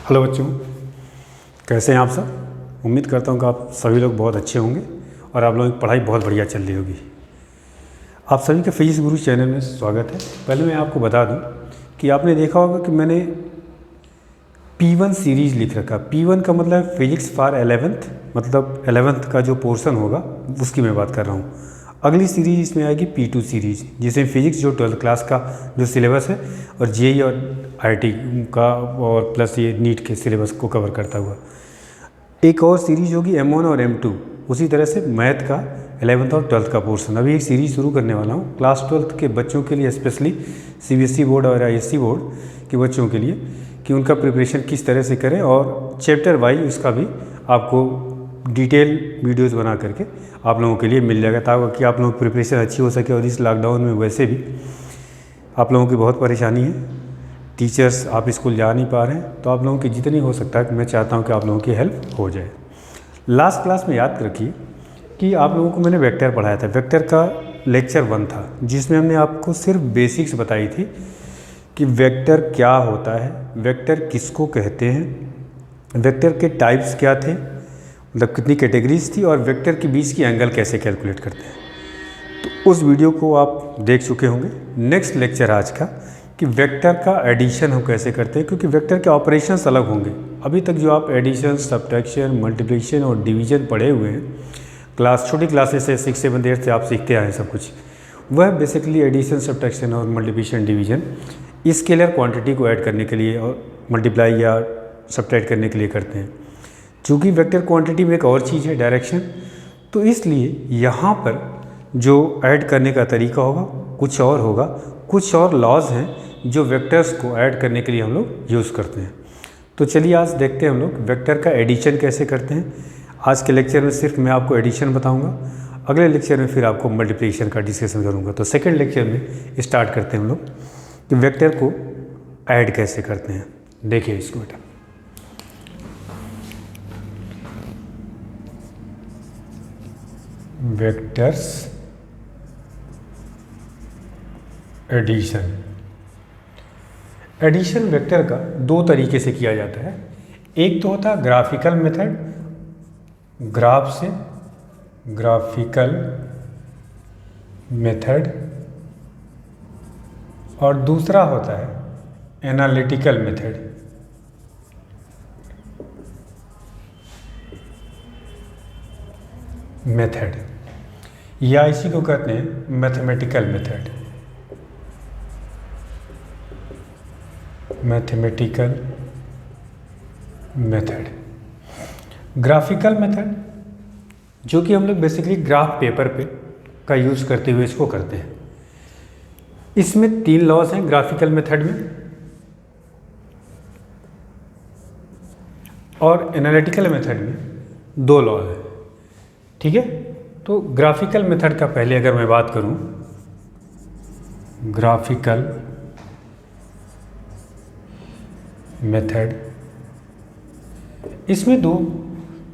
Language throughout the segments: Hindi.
हेलो बच्चों, कैसे हैं आप सब। उम्मीद करता हूं कि आप सभी लोग बहुत अच्छे होंगे और आप लोगों की पढ़ाई बहुत बढ़िया चल रही होगी। आप सभी का फिजिक्स गुरु चैनल में स्वागत है। पहले मैं आपको बता दूं कि आपने देखा होगा कि मैंने P1 सीरीज़ लिख रखा। P1 का मतलब है फिजिक्स फॉर 11th, मतलब 11th का जो पोर्शन होगा उसकी मैं बात कर रहा हूँ। अगली सीरीज़ इसमें आएगी P2 सीरीज़, जिसमें फिजिक्स जो 12th क्लास का जो सिलेबस है और जेईई और आईआईटी का और प्लस ये नीट के सिलेबस को कवर करता हुआ एक और सीरीज़ होगी M1 और M2। उसी तरह से मैथ का 11th और 12th का पोर्शन। अभी एक सीरीज़ शुरू करने वाला हूँ क्लास 12th के बच्चों के लिए, स्पेशली CBSE बोर्ड और ISC बोर्ड के बच्चों के लिए, कि उनका प्रिपरेशन किस तरह से करें और चैप्टर वाइज उसका भी आपको डिटेल वीडियोस बना करके आप लोगों के लिए मिल जाएगा, ताकि आप लोगों की प्रिपरेशन अच्छी हो सके। और इस लॉकडाउन में वैसे भी आप लोगों की बहुत परेशानी है, टीचर्स आप स्कूल जा नहीं पा रहे हैं, तो आप लोगों की जितनी हो सकता है मैं चाहता हूं कि आप लोगों की हेल्प हो जाए। लास्ट क्लास में याद रखिए कि आप लोगों को मैंने वेक्टर पढ़ाया था। वेक्टर का लेक्चर 1 था, जिसमें हमने आपको सिर्फ बेसिक्स बताई थी कि वेक्टर क्या होता है, वेक्टर किसको कहते हैं, वेक्टर के टाइप्स क्या थे, मतलब कितनी कैटेगरीज थी, और वेक्टर के बीच की एंगल कैसे कैलकुलेट करते हैं। तो उस वीडियो को आप देख चुके होंगे। नेक्स्ट लेक्चर आज का कि वेक्टर का एडिशन हम कैसे करते हैं, क्योंकि वेक्टर के ऑपरेशंस अलग होंगे। अभी तक जो आप एडिशन, सब्ट्रैक्शन, मल्टीप्लिकेशन और डिवीजन पढ़े हुए हैं छोटी क्लासेस से 6, 7, 8 से आप सीखते आए हैं सब कुछ, वह बेसिकली एडिशन, सब्ट्रैक्शन और मल्टीप्लिकेशन, डिवीजन स्केलर क्वांटिटी को ऐड करने के लिए और मल्टीप्लाई या सब्ट्रैक्ट करने के लिए करते हैं। चूँकि वेक्टर क्वांटिटी में एक और चीज़ है, डायरेक्शन, तो इसलिए यहाँ पर जो ऐड करने का तरीका होगा कुछ और होगा। कुछ और लॉज हैं जो वेक्टर्स को ऐड करने के लिए हम लोग यूज़ करते हैं। तो चलिए आज देखते हैं हम लोग वेक्टर का एडिशन कैसे करते हैं। आज के लेक्चर में सिर्फ मैं आपको एडिशन बताऊंगा, अगले लेक्चर में फिर आपको मल्टीप्लिकेशन का डिस्कशन करूंगा। तो सेकंड लेक्चर में स्टार्ट करते हैं हम लोग कि वेक्टर को ऐड कैसे करते हैं। देखिए इसको बेटा, वेक्टर्स एडिशन। एडिशन वेक्टर का 2 तरीके से किया जाता है। एक तो होता है ग्राफिकल मेथड, ग्राफ से, ग्राफिकल मेथड, और दूसरा होता है एनालिटिकल मेथड। या इसी को कहते हैं mathematical method. Mathematical method, graphical method, जो कि हम लोग बेसिकली ग्राफ पेपर पे का यूज़ करते हुए इसको करते हैं। इसमें 3 लॉज हैं ग्राफिकल मेथड में, और एनालिटिकल मेथड में 2 लॉ है। ठीक है, तो ग्राफिकल मेथड का पहले अगर मैं बात करूं, ग्राफिकल मेथड, इसमें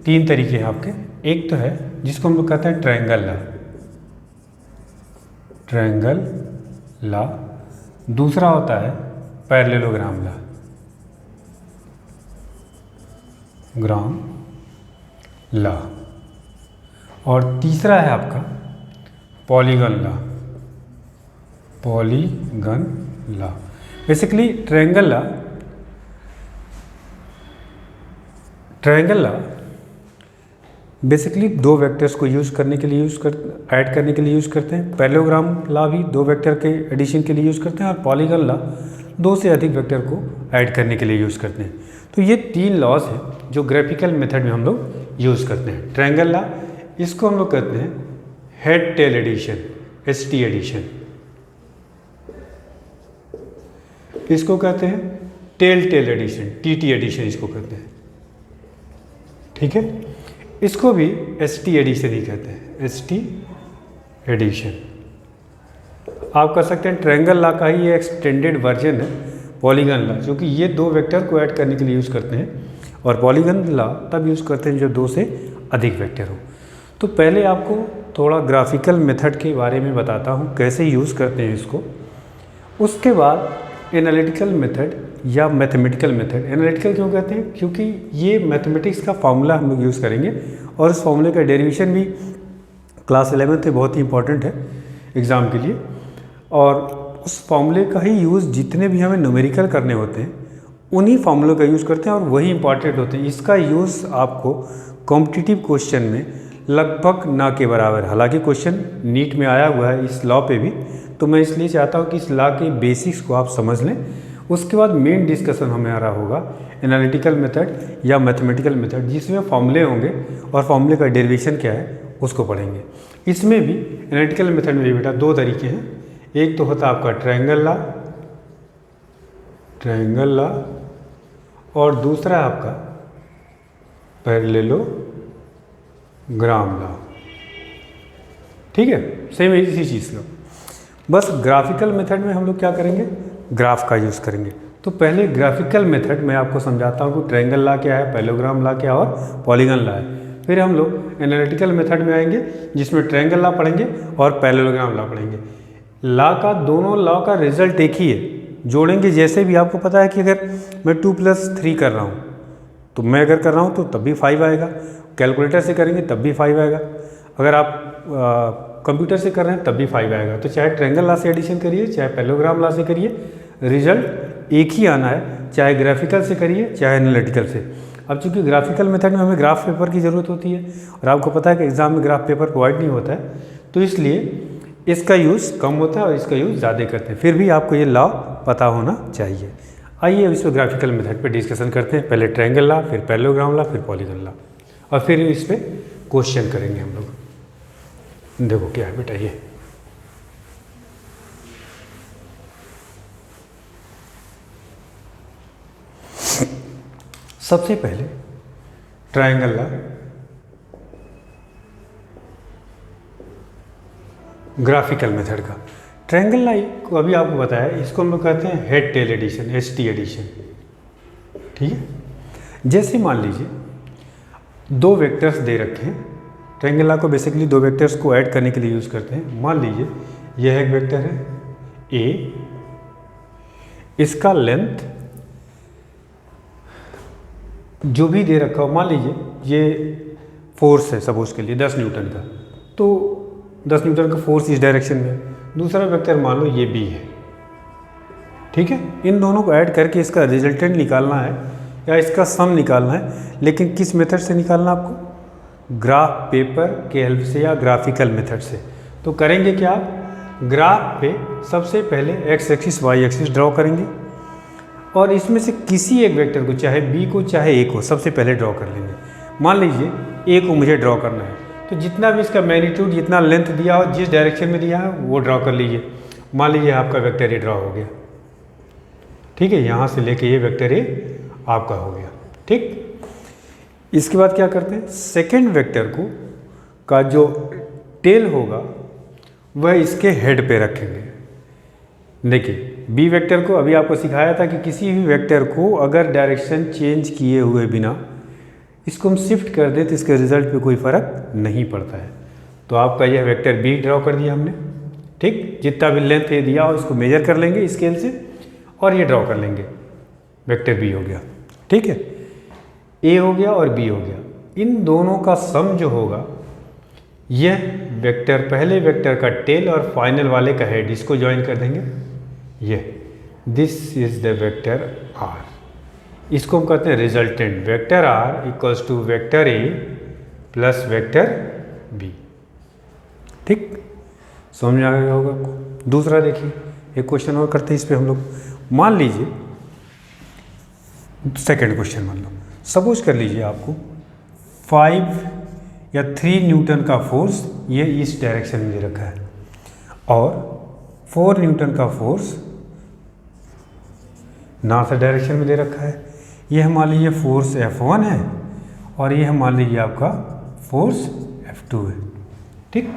3 तरीके हैं आपके। एक तो है जिसको हम लोग कहते हैं ट्रायंगल लॉ, ट्रायंगल लॉ। दूसरा होता है पैरेललोग्राम लॉ, ग्राम लॉ। और तीसरा है आपका polygon law, polygon law. Basically triangle law basically 2 vectors को यूज़ करने के लिए ऐड करने के लिए यूज़ करते हैं। पैरेललोग्राम लॉ भी 2 वेक्टर के एडिशन के लिए यूज़ करते हैं, और पॉलीगन लॉ 2 से अधिक वेक्टर को ऐड करने के लिए यूज़ करते हैं। तो ये 3 लॉज हैं जो ग्राफिकल मेथड में हम लोग यूज़ करते हैं। ट्रायंगल लॉ, इसको हम लोग कहते हैं head tail addition, HT addition. इसको कहते हैं tail tail addition, TT addition इसको कहते हैं। ठीक है, इसको भी ST एडिशन ही कहते हैं, ST एडिशन। आप कह सकते हैं ट्रायंगल लॉ का ही ये एक्सटेंडेड वर्जन है पॉलीगन लॉ, क्योंकि ये 2 वेक्टर को ऐड करने के लिए यूज़ करते हैं, और पॉलीगन लॉ तब यूज़ करते हैं जब 2 से अधिक वेक्टर हो। तो पहले आपको थोड़ा ग्राफिकल मेथड के बारे में बताता हूँ कैसे यूज़ करते हैं इसको। उसके बाद एनालिटिकल मेथड या मैथमेटिकल मेथड। एनालिटिकल क्यों कहते हैं? क्योंकि ये मैथमेटिक्स का फार्मूला हम लोग यूज़ करेंगे और उस फार्मूले का डेरिवेशन भी क्लास 11th में बहुत ही इंपॉर्टेंट है एग्ज़ाम के लिए। और उस फार्मूले का ही यूज़ जितने भी हमें न्यूमेरिकल करने होते हैं उन्हीं फार्मूलों का यूज़ करते हैं और वही इंपॉर्टेंट होते हैं। इसका यूज़ आपको कॉम्पिटिटिव क्वेश्चन में लगभग ना के बराबर, हालांकि क्वेश्चन नीट में आया हुआ है इस लॉ पे भी, तो मैं इसलिए चाहता हूँ कि इस लॉ के बेसिक्स को आप समझ लें। उसके बाद मेन डिस्कशन हमारा होगा एनालिटिकल मेथड या मैथमेटिकल मेथड, जिसमें फॉर्मूले होंगे और फॉर्मूले का डेरिवेशन क्या है उसको पढ़ेंगे। इसमें भी एनालिटिकल मेथड में बेटा दो तरीके हैं। एक तो होता है आपका ट्रायंगल लॉ और दूसरा है आपका पैरेललोग्राम लॉ। ठीक है, सेम इसी चीज़ का, बस ग्राफिकल मेथड में हम लोग क्या करेंगे, ग्राफ का यूज़ करेंगे। तो पहले ग्राफिकल मेथड में आपको समझाता हूँ कि ट्रायंगल लॉ क्या है, पैरेललोग्राम लॉ क्या है और पॉलीगन लॉ है। फिर हम लोग एनालिटिकल मेथड में आएंगे जिसमें ट्रायंगल लॉ पढ़ेंगे और पैरेललोग्राम लॉ पढ़ेंगे। लॉ का, दोनों लॉ का रिजल्ट एक ही है, जोड़ेंगे। जैसे भी आपको पता है कि अगर मैं 2+3 कर रहा हूँ तो मैं अगर कर रहा हूँ तो तब भी 5 आएगा, कैलकुलेटर से करेंगे तब भी 5 आएगा, अगर आप कंप्यूटर से कर रहे हैं तब भी 5 आएगा। तो चाहे ट्रायंगल लॉ से एडिशन करिए चाहे पैरेललोग्राम लॉ से करिए, रिजल्ट एक ही आना है, चाहे ग्राफिकल से करिए चाहे एनालिटिकल से। अब चूंकि ग्राफिकल मेथड में हमें ग्राफ पेपर की ज़रूरत होती है और आपको पता है कि एग्ज़ाम में ग्राफ पेपर प्रोवाइड नहीं होता है, तो इसलिए इसका यूज़ कम होता है और इसका यूज़ ज़्यादा करते हैं। फिर भी आपको ये लॉ पता होना चाहिए। आइए अब इस पर ग्राफिकल मेथड पे डिस्कशन करते हैं। पहले ट्रायंगल लॉ, फिर पैरेललोग्राम लॉ, फिर पॉलीगन लॉ, और फिर इस पर क्वेश्चन करेंगे हम लोग। देखो क्या है बेटा, ये सबसे पहले ट्रायंगल लॉ, ग्राफिकल मेथड का। ट्रायंगल लॉ को अभी आपको बताया, इसको हम लोग कहते हैं head tail addition, HT addition. ठीक है, जैसे मान लीजिए दो वेक्टर्स दे रखे हैं। ट्रायंगल लॉ को बेसिकली दो वेक्टर्स को ऐड करने के लिए यूज़ करते हैं। मान लीजिए यह एक वेक्टर है A, इसका लेंथ जो भी दे रखा हो, मान लीजिए ये फोर्स है सपोज के लिए 10 न्यूटन का, तो 10 न्यूटन का फोर्स इस डायरेक्शन में। दूसरा वेक्टर मान लो ये B है। ठीक है, इन दोनों को ऐड करके इसका रिजल्टेंट निकालना है या इसका सम निकालना है, लेकिन किस मेथड से निकालना आपको, ग्राफ पेपर के हेल्प से या ग्राफिकल मेथड से। तो करेंगे क्या, ग्राफ पे सबसे पहले x axis y axis draw करेंगे और इसमें से किसी एक वेक्टर को, चाहे B को चाहे A को, सबसे पहले ड्रॉ कर लेंगे। मान लीजिए A को मुझे ड्रॉ करना है, तो जितना भी इसका मैग्नीट्यूड, जितना लेंथ दिया हो, जिस डायरेक्शन में दिया है वो ड्रॉ कर लीजिए। मान लीजिए आपका वेक्टर ए ड्रॉ हो गया। ठीक है, यहाँ से लेके ये वेक्टर ए आपका हो गया। ठीक, इसके बाद क्या करते हैं, सेकेंड वेक्टर को का जो टेल होगा वह इसके हेड पे रखेंगे। देखिए बी वेक्टर को अभी आपको सिखाया था कि किसी भी वेक्टर को अगर डायरेक्शन चेंज किए हुए बिना इसको हम शिफ्ट कर दें तो इसके रिजल्ट पे कोई फ़र्क नहीं पड़ता है। तो आपका यह वेक्टर बी ड्रॉ कर दिया हमने। ठीक, जितना भी लेंथ ये दिया हो इसको मेजर कर लेंगे स्केल से और ये ड्रॉ कर लेंगे, वेक्टर बी हो गया। ठीक है, ए हो गया और बी हो गया। इन दोनों का सम जो होगा, यह वेक्टर, पहले वेक्टर का टेल और फाइनल वाले का हेड, इसको ज्वाइन कर देंगे। ये this is the vector R, इसको हम कहते हैं resultant. Vector R equals to vector A plus vector B. ठीक, समझ आ गया होगा आपको। दूसरा देखिए, एक क्वेश्चन और करते हैं इस पे हम लोग। मान लीजिए सेकेंड क्वेश्चन मान लो, सपोज कर लीजिए आपको 5 या 3 न्यूटन का फोर्स ये इस डायरेक्शन में दे रखा है और 4 न्यूटन का फोर्स नॉर्थ डायरेक्शन में दे रखा है। यह मान लीजिए फोर्स F1 है और यह मान लीजिए आपका फोर्स F2 है। ठीक,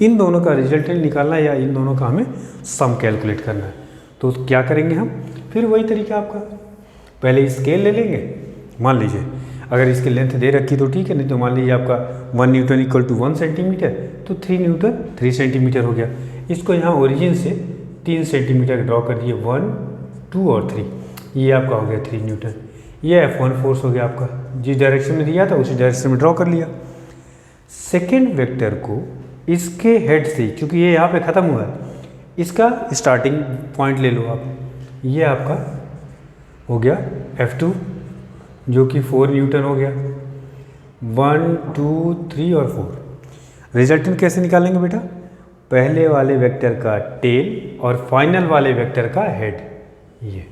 इन दोनों का रिजल्टेंट निकालना है या इन दोनों का हमें सम कैलकुलेट करना है। तो क्या करेंगे हम, फिर वही तरीका आपका, पहले स्केल ले लेंगे। मान लीजिए अगर इसकी लेंथ दे रखी तो ठीक है, नहीं तो मान लीजिए आपका 1 न्यूटन इक्वल टू 1 सेंटीमीटर, तो 3 न्यूटन 3 सेंटीमीटर हो गया। इसको यहाँ ओरिजिन से 3 सेंटीमीटर ड्रॉ कर दिए, 1 2 और 3, ये आपका हो गया 3 न्यूटन। ये F1 फोर्स हो गया आपका, जिस डायरेक्शन में दिया था उसी डायरेक्शन में ड्रॉ कर लिया। सेकेंड वेक्टर को इसके हेड से, चूँकि ये यहाँ पे ख़त्म हुआ है, इसका स्टार्टिंग पॉइंट ले लो आप, ये आपका हो गया F2 जो कि 4 न्यूटन हो गया। 1 2 3 और 4। रिजल्टेंट कैसे निकालेंगे बेटा? पहले वाले वेक्टर का टेल और फाइनल वाले वेक्टर का हेड। ये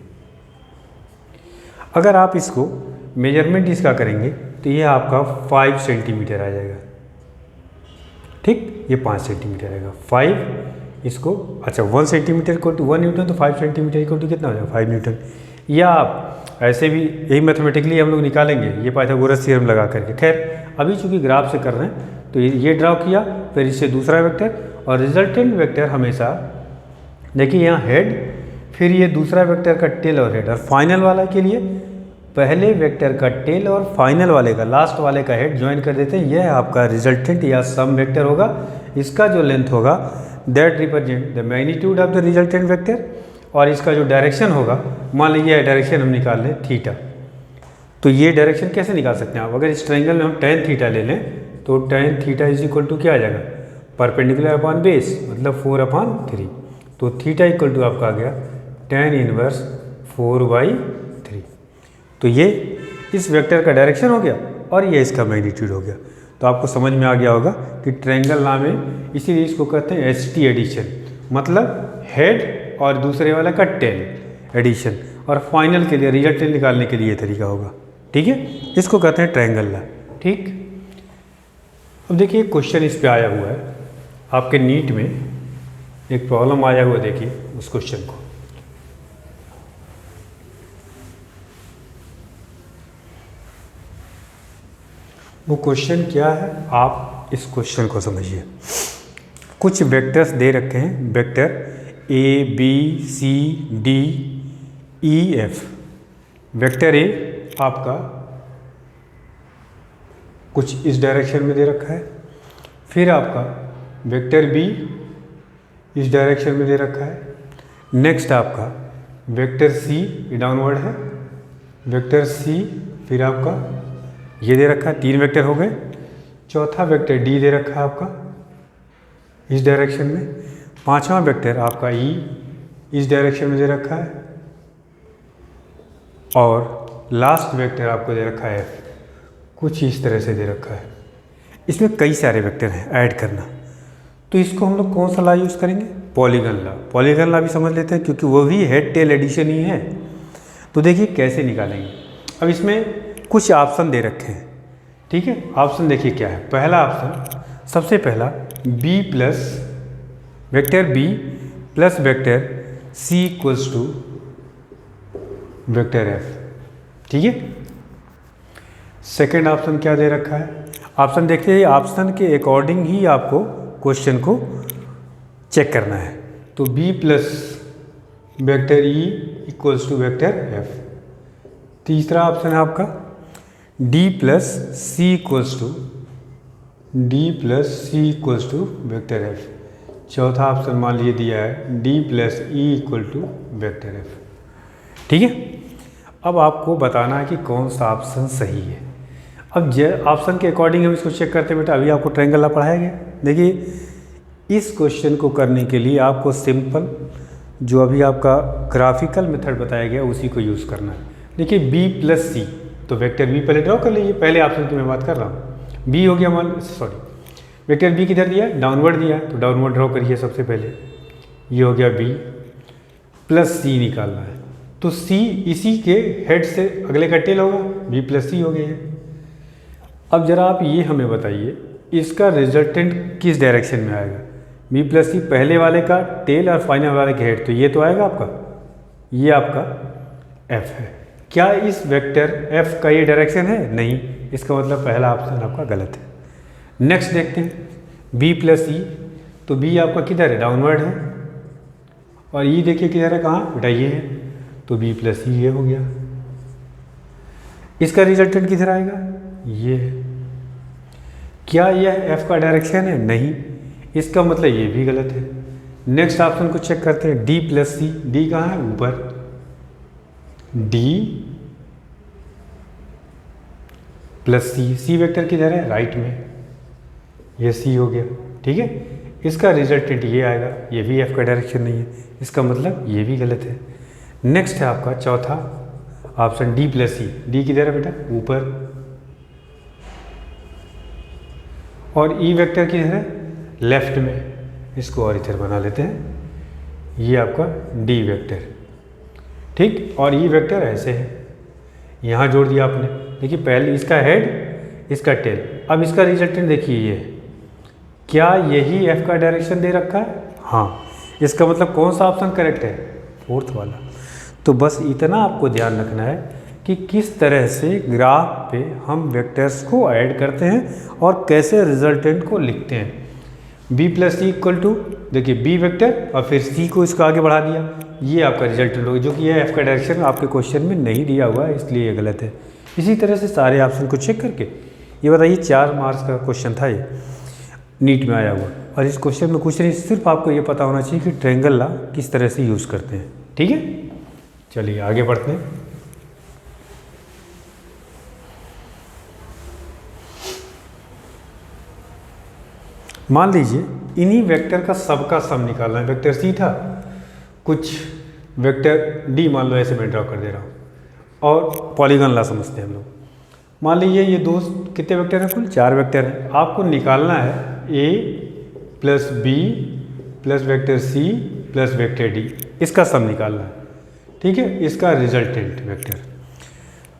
अगर आप इसको मेजरमेंट इसका करेंगे तो ये आपका 5 सेंटीमीटर आ जाएगा। ठीक, ये 5 सेंटीमीटर आएगा। 5 इसको, अच्छा 1 सेंटीमीटर इक्वल टू 1 न्यूटन, तो 5 सेंटीमीटर इक्वल टू कितना हो जाएगा? 5 न्यूटन। या आप ऐसे भी यही मैथमेटिकली हम लोग निकालेंगे, ये पाइथागोरस थ्योरम लगा करके। खैर अभी चूंकि ग्राफ से कर रहे हैं तो ये ड्रॉ किया, फिर इससे दूसरा वेक्टर, और रिजल्टेंट वेक्टर हमेशा देखिए यहाँ हेड, फिर ये दूसरा वेक्टर का टेल और हेड, और फाइनल वाला के लिए पहले वेक्टर का टेल और फाइनल वाले का, लास्ट वाले का हेड ज्वाइन कर देते हैं। यह आपका रिजल्टेंट या सम वेक्टर होगा। इसका जो लेंथ होगा that represent the magnitude of the resultant vector, और इसका जो डायरेक्शन होगा, मान लीजिए डायरेक्शन हम निकाल लें थीटा, तो ये डायरेक्शन कैसे निकाल सकते हैं आप? अगर इस ट्रायंगल में हम tan थीटा ले लें तो tan theta is equal to क्या आ जाएगा? परपेंडिकुलर अपॉन बेस, मतलब 4/3। तो थीटा इक्वल टू आपका आ गया tan इनवर्स 4/3। तो ये इस वेक्टर का डायरेक्शन हो गया और ये इसका मैग्नीट्यूड हो गया। तो आपको समझ में आ गया होगा कि ट्रायंगल नाम है, इसीलिए इसको कहते हैं ST एडिशन, मतलब हेड और दूसरे वाला का टेल एडिशन, और फाइनल के लिए रिजल्टेंट निकालने के लिए ये तरीका होगा। ठीक है, इसको कहते हैं ट्रायंगल ला। ठीक, अब देखिए क्वेश्चन इस पे आया हुआ है आपके नीट में, एक प्रॉब्लम आया हुआ, देखिए उस क्वेश्चन को। वो क्वेश्चन क्या है, आप इस क्वेश्चन को समझिए। कुछ वेक्टर्स दे रखे हैं, vector A B C D E F। Vector A आपका कुछ इस डायरेक्शन में दे रखा है, फिर आपका वेक्टर B इस डायरेक्शन में दे रखा है, नेक्स्ट आपका वेक्टर C डाउनवर्ड है, वेक्टर C फिर आपका ये दे रखा है, 3 वेक्टर हो गए। चौथा वेक्टर D दे रखा है आपका इस डायरेक्शन में, पांचवा वेक्टर आपका E इस डायरेक्शन में दे रखा है, और लास्ट वेक्टर आपको दे रखा है F, कुछ इस तरह से दे रखा है। इसमें कई सारे वेक्टर हैं ऐड करना, तो इसको हम लोग कौन सा ला यूज़ करेंगे? पॉलीगन ला। पॉलीगन ला भी समझ लेते हैं क्योंकि वो भी हेड टेल एडिशन ही है। तो देखिए कैसे निकालेंगे। अब इसमें कुछ ऑप्शन दे रखे हैं, ठीक है। ऑप्शन देखिए क्या है। पहला ऑप्शन, सबसे पहला B plus vector B plus vector C equals to vector F, ठीक है। सेकेंड ऑप्शन क्या दे रखा है? ऑप्शन देखिए, ऑप्शन के अकॉर्डिंग ही आपको क्वेश्चन को चेक करना है। तो B plus vector E equals to vector F। तीसरा ऑप्शन है आपका D plus C equals to vector F। चौथा ऑप्शन मान लीजिए दिया है D plus E equal to vector F, ठीक है। अब आपको बताना है कि कौन सा ऑप्शन सही है। अब ऑप्शन के अकॉर्डिंग हम इसको चेक करते हैं बेटा। अभी आपको ट्रायंगल ला पढ़ाया गया। देखिए इस क्वेश्चन को करने के लिए आपको सिंपल जो अभी आपका ग्राफिकल मेथड बताया गया उसी को यूज़ करना है। देखिए B प्लस C, तो वेक्टर B पहले ड्रॉ कर लीजिए। पहले ऑप्शन की मैं बात कर रहा हूँ। B हो गया, वेक्टर B किधर दिया? डाउनवर्ड दिया, तो डाउनवर्ड ड्रॉ करिए सबसे पहले। ये हो गया B प्लस C निकालना है, तो C इसी के हेड से अगले का टेल होगा, B प्लस C हो गया है। अब जरा आप ये हमें बताइए इसका रिजल्टेंट किस डायरेक्शन में आएगा? B प्लस C पहले वाले का टेल और फाइनल वाले का हेड, तो ये तो आएगा आपका, ये आपका F है। क्या इस वेक्टर F का ये डायरेक्शन है? नहीं, इसका मतलब पहला ऑप्शन आपका गलत है। नेक्स्ट देखते हैं B प्लस E, तो B आपका किधर है? डाउनवर्ड है, और E देखिए किधर है? कहाँ बेटा? ये है, तो B प्लस E ये हो गया। इसका रिजल्टेंट किधर आएगा? ये है। क्या यह F का डायरेक्शन है? नहीं, इसका मतलब ये भी गलत है। नेक्स्ट ऑप्शन को चेक करते हैं D प्लस C। D कहाँ है? ऊपर, डी प्लस सी, सी वेक्टर किधर है, राइट में, ये सी हो गया, ठीक है। इसका रिजल्टेंट ये आएगा, ये भी एफ का डायरेक्शन नहीं है, इसका मतलब ये भी गलत है। नेक्स्ट है आपका चौथा ऑप्शन डी प्लस सी, डी किधर है बेटा, ऊपर, और ई वेक्टर किधर है, लेफ्ट में, इसको और इधर बना लेते हैं, ये आपका डी वेक्टर, ठीक। और ई वेक्टर ऐसे है, यहाँ जोड़ दिया आपने, देखिए पहले इसका हेड, इसका टेल, अब इसका रिजल्टेंट देखिए ये, क्या यही एफ का डायरेक्शन दे रखा है, हाँ, इसका मतलब कौन सा ऑप्शन करेक्ट है, फोर्थ वाला। तो बस इतना आपको ध्यान रखना है कि किस तरह से ग्राफ पे हम वेक्टर्स को ऐड करते हैं और कैसे रिजल्टेंट को लिखते हैं। B plus C equal to, देखिए बी वेक्टर और फिर सी को इसको आगे बढ़ा दिया, ये आपका रिजल्टेंट होगा, जो कि ये एफ का डायरेक्शन आपके क्वेश्चन में नहीं दिया हुआ है, इसलिए ये गलत है। इसी तरह से सारे ऑप्शन को चेक करके ये बताइए, 4 मार्क्स का क्वेश्चन था ये, नीट में आया हुआ, और इस क्वेश्चन में कुछ नहीं, सिर्फ आपको ये पता होना चाहिए कि ट्रायंगल लॉ किस तरह से यूज़ करते हैं, ठीक है। चलिए आगे बढ़ते हैं। मान लीजिए इन्हीं वेक्टर का सबका सम निकालना है, वेक्टर सी था, कुछ वेक्टर डी मान लो, ऐसे मैं ड्रॉ कर दे रहा हूँ, और पॉलीगॉन लॉ समझते हैं हम लोग। मान लीजिए ये दो कितने वेक्टर हैं, कुल 4 वेक्टर हैं, आपको निकालना है A plus B plus vector C plus vector D, इसका सम निकालना है, ठीक है, इसका रिजल्टेंट वेक्टर।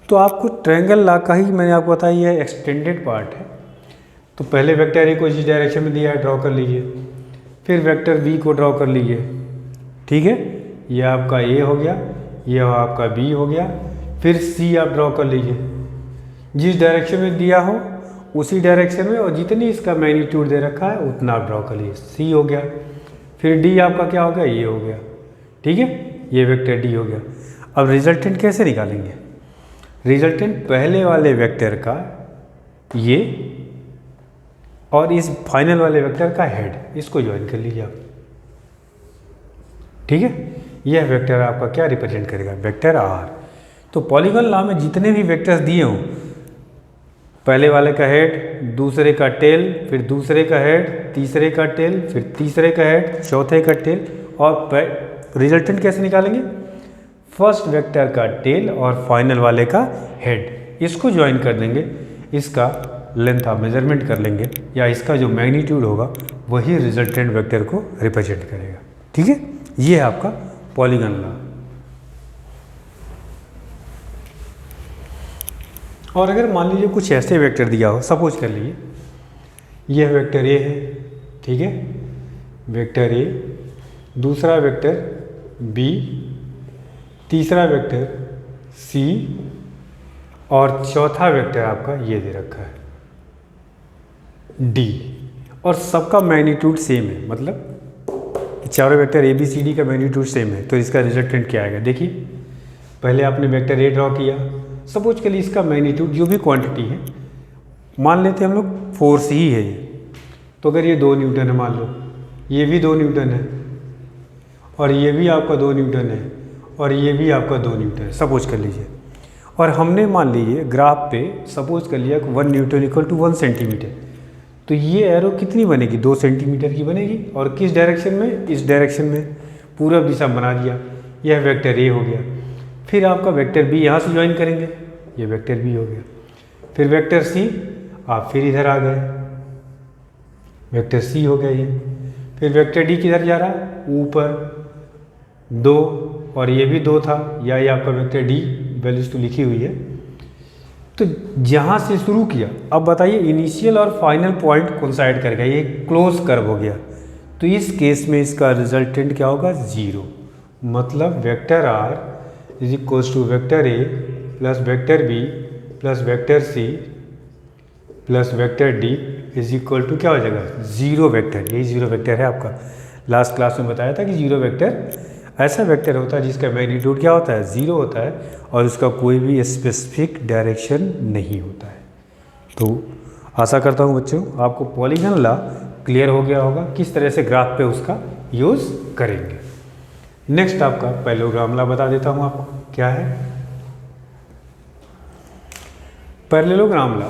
तो आपको ट्रायंगल लॉ का ही मैंने आपको बताया, ये एक्सटेंडेड पार्ट है। तो पहले वेक्टर ए को इस डायरेक्शन में दिया है, ड्रॉ कर लीजिए, फिर वेक्टर बी को ड्रॉ कर लीजिए, ठीक है, ये आपका ए हो गया, ये आपका बी हो गया, फिर सी आप ड्रॉ कर लीजिए, जिस डायरेक्शन में दिया हो उसी डायरेक्शन में, और जितनी इसका मैग्नीट्यूड दे रखा है उतना आप ड्रॉ कर लीजिए, सी हो गया, फिर डी आपका क्या हो गया, ये हो गया, ठीक है, ये वेक्टर डी हो गया। अब रिजल्टेंट कैसे निकालेंगे, रिजल्टेंट पहले वाले वेक्टर का ये और इस फाइनल वाले वेक्टर का हेड, इसको ज्वाइन कर लीजिए आप, ठीक है। यह वेक्टर आपका क्या रिप्रेजेंट करेगा, वेक्टर आर। तो पॉलीगॉन लॉ में जितने भी वेक्टर्स दिए हों, पहले वाले का हेड, दूसरे का टेल, फिर दूसरे का हेड, तीसरे का टेल, फिर तीसरे का हेड, चौथे का टेल, और रिजल्टेंट कैसे निकालेंगे, फर्स्ट वेक्टर का टेल और फाइनल वाले का हेड, इसको ज्वाइन कर देंगे, इसका लेंथ आप मेजरमेंट कर लेंगे, या इसका जो मैग्नीट्यूड होगा वही रिजल्टेंट वेक्टर को रिप्रेजेंट करेगा, ठीक है। ये है आपका पॉलीगॉन लॉ। और अगर मान लीजिए कुछ ऐसे वेक्टर दिया हो, सपोज कर लीजिए यह वेक्टर ए है, ठीक है, वेक्टर ए, दूसरा वेक्टर बी, तीसरा वेक्टर सी, और चौथा वेक्टर आपका ये दे रखा है डी, और सबका मैग्नीट्यूड सेम है, मतलब चारों vector A B C D का मैग्नीट्यूड सेम है। तो इसका रिजल्टेंट क्या आएगा, देखिए पहले आपने वेक्टर ए ड्रॉ किया, सपोज के लिए इसका मैग्नीट्यूड जो भी क्वांटिटी है, मान लेते हैं हम लोग फोर्स ही है ये, तो अगर ये 2 न्यूटन है मान लो, ये भी 2 न्यूटन है, और ये भी आपका 2 न्यूटन है, और ये भी आपका 2 न्यूटन है, सपोज कर लीजिए। और हमने मान लीजिए ग्राफ पे सपोज कर लिया 1 न्यूटन इक्वल टू 1 सेंटीमीटर, तो ये एरो कितनी बनेगी, 2 सेंटीमीटर की बनेगी, और किस डायरेक्शन में, इस डायरेक्शन में, पूरब दिशा बना दिया, यह वेक्टर ए हो गया। फिर आपका वेक्टर बी यहाँ से ज्वाइन करेंगे, ये वेक्टर बी हो गया, फिर वेक्टर सी, आप फिर इधर आ गए, वेक्टर सी हो गया ये, फिर वेक्टर डी किधर जा रहा है, ऊपर 2, और ये भी 2 था, या ये आपका वेक्टर डी वैल्यूज तो लिखी हुई है। तो जहाँ से शुरू किया, अब बताइए इनिशियल और फाइनल पॉइंट कोइंसाइड कर गया, ये क्लोज कर्व हो गया, तो इस केस में इसका रिजल्टेंट क्या होगा, 0, मतलब vector R is equals to vector A plus vector B plus vector C plus vector D is equal to क्या हो जाएगा, 0 वेक्टर। यही 0 वेक्टर है आपका, लास्ट क्लास में बताया था कि 0 वेक्टर ऐसा वेक्टर होता है जिसका मैग्नीट्यूड क्या होता है, 0 होता है, और उसका कोई भी स्पेसिफिक डायरेक्शन नहीं होता है। तो आशा करता हूँ बच्चों आपको पॉलीगॉन लॉ क्लियर हो गया होगा, किस तरह से ग्राफ पे उसका यूज़ करेंगे। नेक्स्ट आपका पैरेललोग्राम लॉ बता देता हूँ आपको क्या है। पैरेललोग्राम लॉ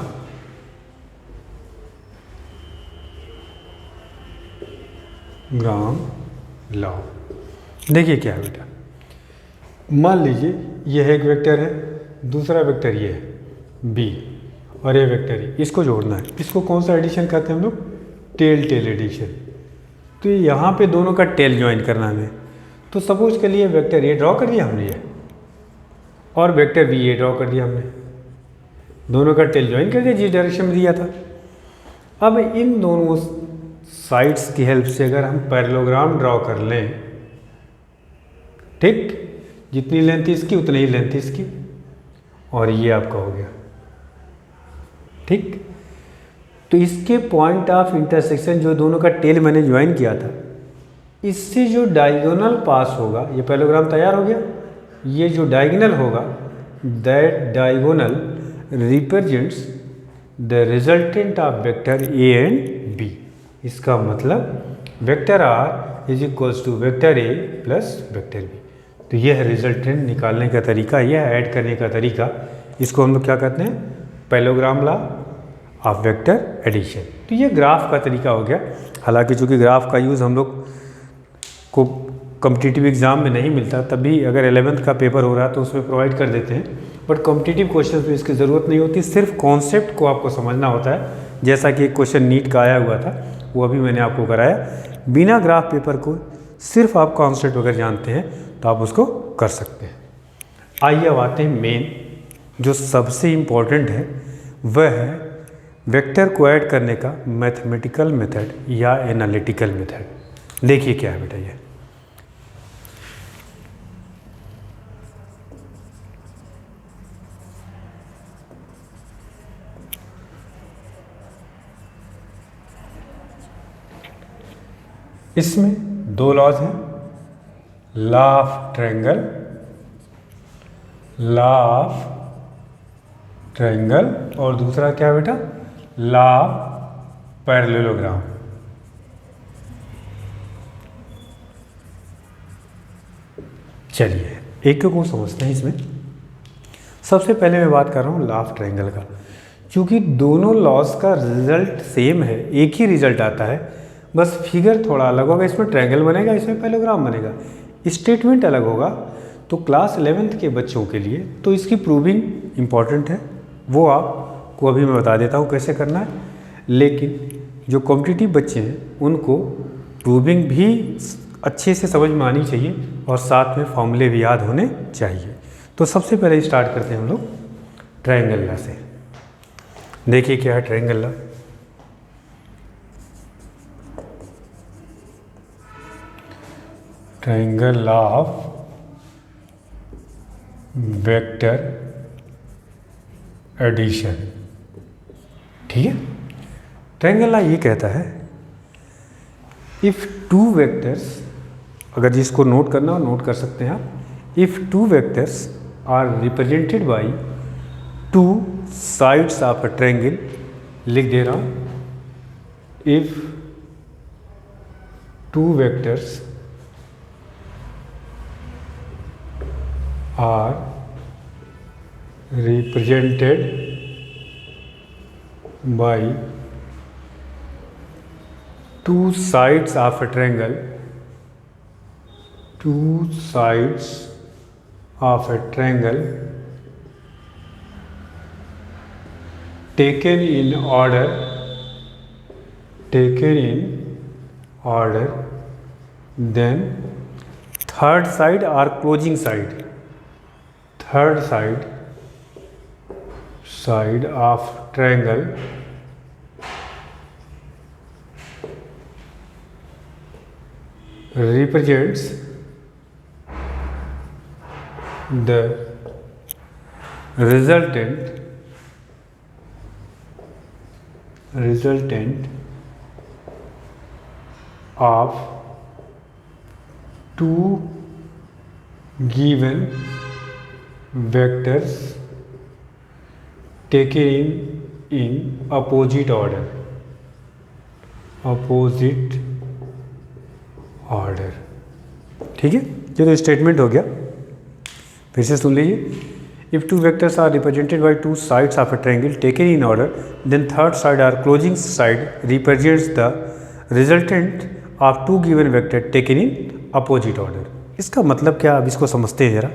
देखिए क्या है बेटा, मान लीजिए यह एक वेक्टर है, दूसरा वेक्टर ये है b और ये वेक्टर है, इसको जोड़ना है। इसको कौन सा एडिशन कहते हैं हम लोग? Tail tail addition. तो यहाँ पे दोनों का टेल ज्वाइन करना है। तो सपोज के लिए वेक्टर ए ड्रॉ कर दिया हमने ये, और वेक्टर बी ए ड्रॉ कर दिया हमने, दोनों का टेल ज्वाइन कर दिया जिस डायरेक्शन में दिया था। अब इन दोनों साइड्स की हेल्प से अगर हम पैरेललोग्राम ड्रॉ कर लें, ठीक, जितनी लेंथ इसकी उतनी ही लेंथ इसकी, और ये आपका हो गया, ठीक। तो इसके पॉइंट ऑफ इंटरसेक्शन जो दोनों का टेल मैंने ज्वाइन किया था, इससे जो डायगोनल पास होगा, ये पैरेललोग्राम तैयार हो गया। ये जो डायगोनल होगा, that diagonal represents the resultant of vector A and B. इसका मतलब vector R is equals to vector A plus vector B. तो यह रिजल्टेंट निकालने का तरीका, यह ऐड करने का तरीका, इसको हम लोग क्या कहते हैं? Parallelogram law of vector addition. तो ये ग्राफ का तरीका हो गया। हालांकि चूंकि ग्राफ का यूज़ हम लोग को कॉम्पिटिटिव एग्जाम में नहीं मिलता, तभी अगर 11th का पेपर हो रहा है तो उसमें प्रोवाइड कर देते हैं, बट कॉम्पिटिटिव क्वेश्चन में इसकी ज़रूरत नहीं होती। सिर्फ कॉन्सेप्ट को आपको समझना होता है। जैसा कि एक क्वेश्चन नीट का आया हुआ था, वो अभी मैंने आपको कराया। बिना ग्राफ पेपर को सिर्फ आप कॉन्सेप्ट अगर जानते हैं तो आप उसको कर सकते हैं। आइए अब आते हैं मेन, जो सबसे इम्पोर्टेंट है, वह है वेक्टर को ऐड करने का मैथमेटिकल मेथड या एनालिटिकल मेथड। देखिए क्या है बेटा, ये इसमें दो लॉज हैं, लॉ ऑफ ट्रायंगल, और दूसरा क्या है बेटा? Law of parallelogram. चलिए एक को समझते हैं। इसमें सबसे पहले मैं बात कर रहा हूँ लॉ ऑफ ट्रायंगल का। क्योंकि दोनों लॉज का रिजल्ट सेम है, एक ही रिजल्ट आता है, बस फिगर थोड़ा अलग होगा। इसमें ट्रायंगल बनेगा, इसमें पैरेललोग्राम बनेगा, स्टेटमेंट अलग होगा। तो क्लास 11th के बच्चों के लिए तो इसकी प्रूविंग इम्पॉर्टेंट है, वो आपको अभी मैं बता देता हूँ कैसे करना है। लेकिन जो कॉम्पिटिटिव बच्चे हैं उनको प्रूविंग भी अच्छे से समझ में आनी चाहिए और साथ में फॉर्मूले भी याद होने चाहिए। तो सबसे पहले स्टार्ट करते हैं हम लोग ट्रायंगल लॉ से। देखिए क्या है triangle law. Triangle law of vector addition, ठीक है। ट्रायंगल लॉ ये कहता है, इफ़ टू वेक्टर्स, अगर जिसको नोट करना हो नोट कर सकते हैं आप। If two vectors are represented by two sides of a triangle, लिख दे रहा हूँ, if two vectors are represented by two sides of a triangle, taken in order, then third side or closing side of triangle represents the resultant of two given vectors taken in opposite order, ठीक है। ये तो स्टेटमेंट हो गया, फिर से सुन लीजिए। If two vectors are represented by two sides of a triangle taken in order, then third side or closing side represents the resultant of two given vector taken in opposite order. इसका मतलब क्या, अब इसको समझते हैं जरा।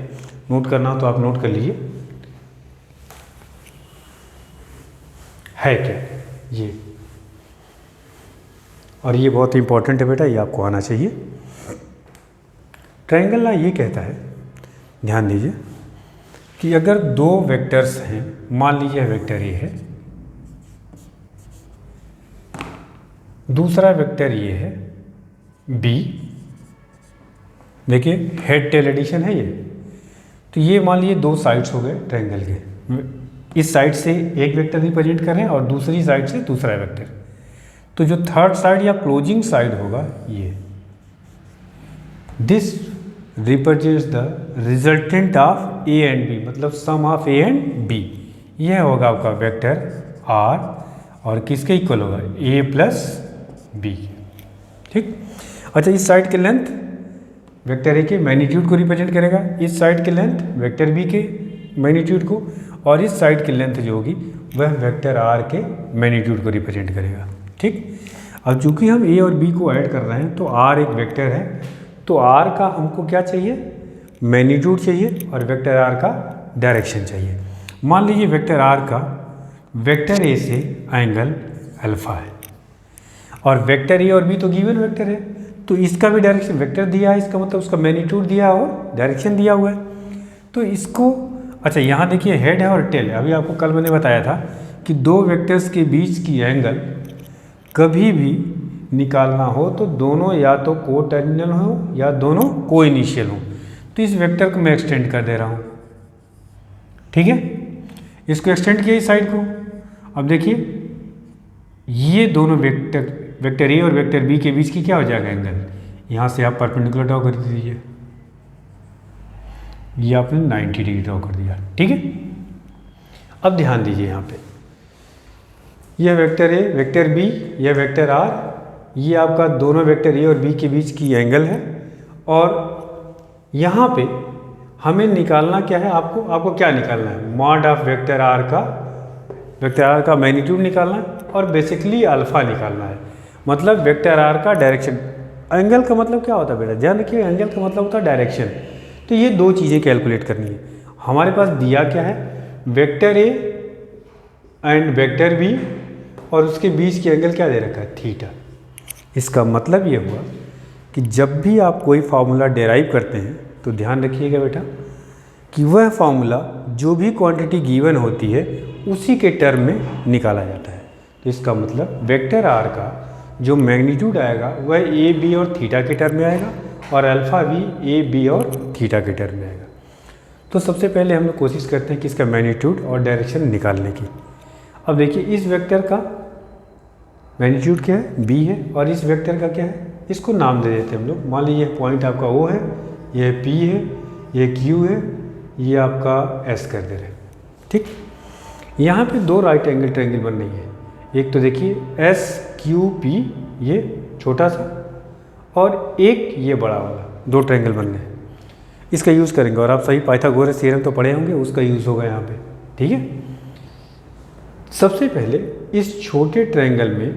नोट करना हो तो आप नोट कर लीजिए। है क्या ये, और ये बहुत इंपॉर्टेंट है बेटा, ये आपको आना चाहिए। ट्रायंगल ना ये कहता है, ध्यान दीजिए, कि अगर दो वेक्टर्स हैं, मान लीजिए वेक्टर ए है, दूसरा वेक्टर ये है बी, देखिए हेड टेल एडिशन है ये, तो ये मान लीजिए दो साइड्स हो गए ट्रायंगल के। इस साइड से एक वेक्टर रिप्रेजेंट कर रहे हैं और दूसरी साइड से दूसरा वेक्टर। तो जो थर्ड साइड या क्लोजिंग साइड होगा ये, this represents the resultant of A and B, मतलब sum of A and B. यह होगा आपका वेक्टर आर, और किसके इक्वल होगा, ए प्लस बी। ठीक। अच्छा, इस साइड के लेंथ वेक्टर ए के मैग्नीट्यूड को रिप्रेजेंट करेगा, इस साइड के लेंथ वेक्टर बी के मैग्नीट्यूड को, और इस साइड की लेंथ जो होगी वह वेक्टर आर के मैग्नीट्यूड को रिप्रेजेंट करेगा। ठीक। अब चूंकि हम ए और बी को ऐड कर रहे हैं तो आर एक वेक्टर है, तो आर का हमको क्या चाहिए, मैग्नीट्यूड चाहिए, और वेक्टर आर का डायरेक्शन चाहिए। मान लीजिए वेक्टर आर का वेक्टर ए से एंगल अल्फा है, और वेक्टर ए और बी तो गिवन वेक्टर है, तो इसका भी डायरेक्शन वेक्टर दिया है, इसका मतलब उसका मैग्नीट्यूड दिया और डायरेक्शन दिया हुआ है। तो इसको, अच्छा यहाँ देखिए हेड है और टेल है। अभी आपको कल मैंने बताया था कि दो वेक्टर्स के बीच की एंगल कभी भी निकालना हो तो दोनों या तो को टर्मिनल हो या दोनों को इनिशियल हो। तो इस वेक्टर को मैं एक्सटेंड कर दे रहा हूँ, ठीक है, इसको एक्सटेंड किया इस साइड को। अब देखिए ये दोनों वेक्टर ए और वेक्टर बी के बीच की क्या हो जाएगा एंगल, यहाँ से आप परपेंडिकुलर ड्रॉ कर दीजिए, ये आपने 90 डिग्री ड्रॉ कर दिया। ठीक है। अब ध्यान दीजिए यहाँ पे, यह वेक्टर ए, वेक्टर बी, यह वेक्टर आर, ये आपका दोनों वेक्टर ए और बी के बीच की एंगल है। और यहाँ पे हमें निकालना क्या है, आपको क्या निकालना है, मॉड ऑफ वेक्टर आर का मैग्नीट्यूड निकालना है, और बेसिकली अल्फा निकालना है, मतलब वेक्टर आर का डायरेक्शन। एंगल का मतलब क्या होता है बेटा, ध्यान रखिए, एंगल का मतलब होता है डायरेक्शन। तो ये दो चीज़ें कैलकुलेट करनी है। हमारे पास दिया क्या है, vector A and vector B, और उसके बीच की एंगल क्या दे रखा है, थीटा। इसका मतलब ये हुआ कि जब भी आप कोई फार्मूला डेराइव करते हैं तो ध्यान रखिएगा बेटा कि वह फार्मूला जो भी क्वांटिटी गिवन होती है उसी के टर्म में निकाला जाता है। तो इसका मतलब वेक्टर आर का जो मैग्नीट्यूड आएगा वह ए बी और थीटा के टर्म में आएगा, और अल्फा भी ए बी और थीटा के टर्म में आएगा। तो सबसे पहले हम लोग कोशिश करते हैं कि इसका मैग्नीट्यूड और डायरेक्शन निकालने की। अब देखिए इस वेक्टर का मैग्नीट्यूड क्या है, बी है, और इस वेक्टर का क्या है, इसको नाम दे देते हैं हम लोग। मान लीजिए पॉइंट आपका ओ है, यह पी है, यह क्यू है, ये आपका एस कर दे रहे हैं। ठीक। यहाँ पे दो राइट एंगल ट्रायंगल बन रही है, एक तो देखिए एस क्यू पी, ये छोटा सा, और एक ये बड़ा वाला, दो ट्रायंगल बन रहे हैं। इसका यूज़ करेंगे, और आप सही पाइथागोरस थ्योरम तो पढ़े होंगे, उसका यूज़ होगा यहाँ पे। ठीक है। सबसे पहले इस छोटे ट्रायंगल में,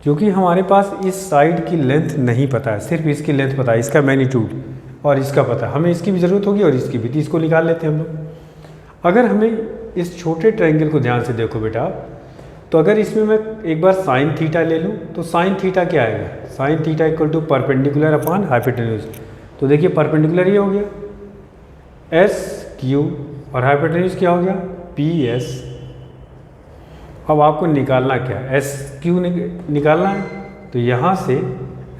क्योंकि हमारे पास इस साइड की लेंथ नहीं पता है, सिर्फ इसकी लेंथ पता है, इसका मैग्नीट्यूड और इसका पता है, हमें इसकी भी ज़रूरत होगी और इसकी भी, तो इसको निकाल लेते हैं हम लोग। अगर हमें इस छोटे ट्रायंगल को ध्यान से देखो बेटा, तो अगर इसमें मैं एक बार साइन थीटा ले लूँ तो साइन थीटा क्या आएगा, sine theta equal to perpendicular upon hypotenuse. तो देखिए परपेंडिकुलर ये हो गया एस क्यू, और हाइपोटेन्यूज क्या हो गया, पी एस। अब आपको निकालना क्या है, एस क्यू निकालना है, तो यहाँ से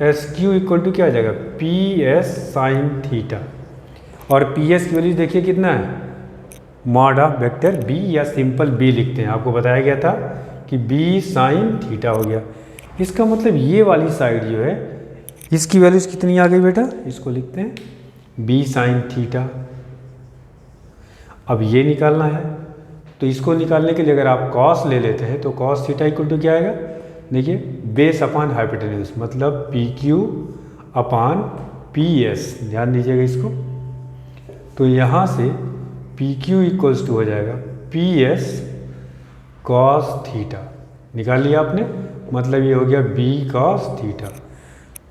एस क्यू इक्वल टू क्या आ जाएगा, पी एस साइन थीटा, और पी एस की वैल्यू देखिए कितना है, मॉड ऑफ वेक्टर बी, या सिंपल बी लिखते हैं। आपको बताया गया था कि बी साइन थीटा हो गया। इसका मतलब ये वाली साइड जो है इसकी वैल्यूज कितनी आ गई बेटा, इसको लिखते हैं बी साइन थीटा। अब ये निकालना है, तो इसको निकालने के लिए अगर आप कॉस ले लेते हैं तो कॉस थीटा इक्वल टू क्या आएगा, देखिए बेस अपॉन हाइपोटेन्यूज, मतलब P Q upon P S. ध्यान दीजिएगा इसको। तो यहाँ से पी क्यू इक्वल्स टू हो जाएगा पी एस कॉस थीटा। निकाल लिया आपने, मतलब ये हो गया बी कॉस थीटा।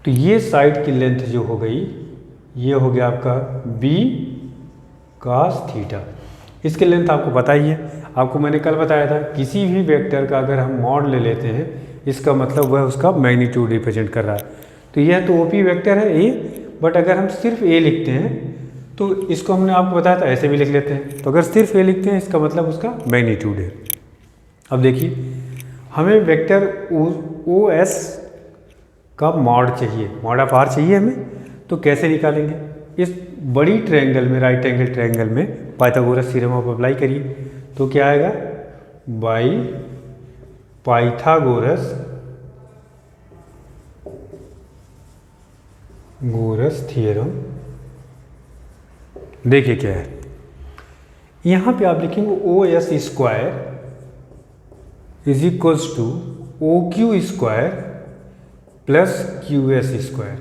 तो ये साइड की लेंथ जो हो गई ये हो गया आपका बी कॉस थीटा। इसकी लेंथ आपको पता ही है, आपको मैंने कल बताया था किसी भी वेक्टर का अगर हम मॉड ले लेते हैं इसका मतलब वह उसका मैग्नीट्यूड रिप्रेजेंट कर रहा है। तो यह तो ओपी वेक्टर है ए, बट अगर हम सिर्फ ए लिखते हैं तो इसको हमने आपको बताया था ऐसे भी लिख लेते हैं। तो अगर सिर्फ ए लिखते हैं इसका मतलब उसका मैग्नीट्यूड है। अब देखिए हमें वेक्टर ओ एस का मॉड चाहिए, मॉड ऑफ आर चाहिए हमें, तो कैसे निकालेंगे? इस बड़ी ट्रायंगल में, राइट एंगल ट्रायंगल में पाइथागोरस थ्योरम आप अप्लाई करिए तो क्या आएगा? By Pythagoras theorem. देखिए क्या है, यहाँ पे आप लिखेंगे O S square is equals to O Q square plus Q S square.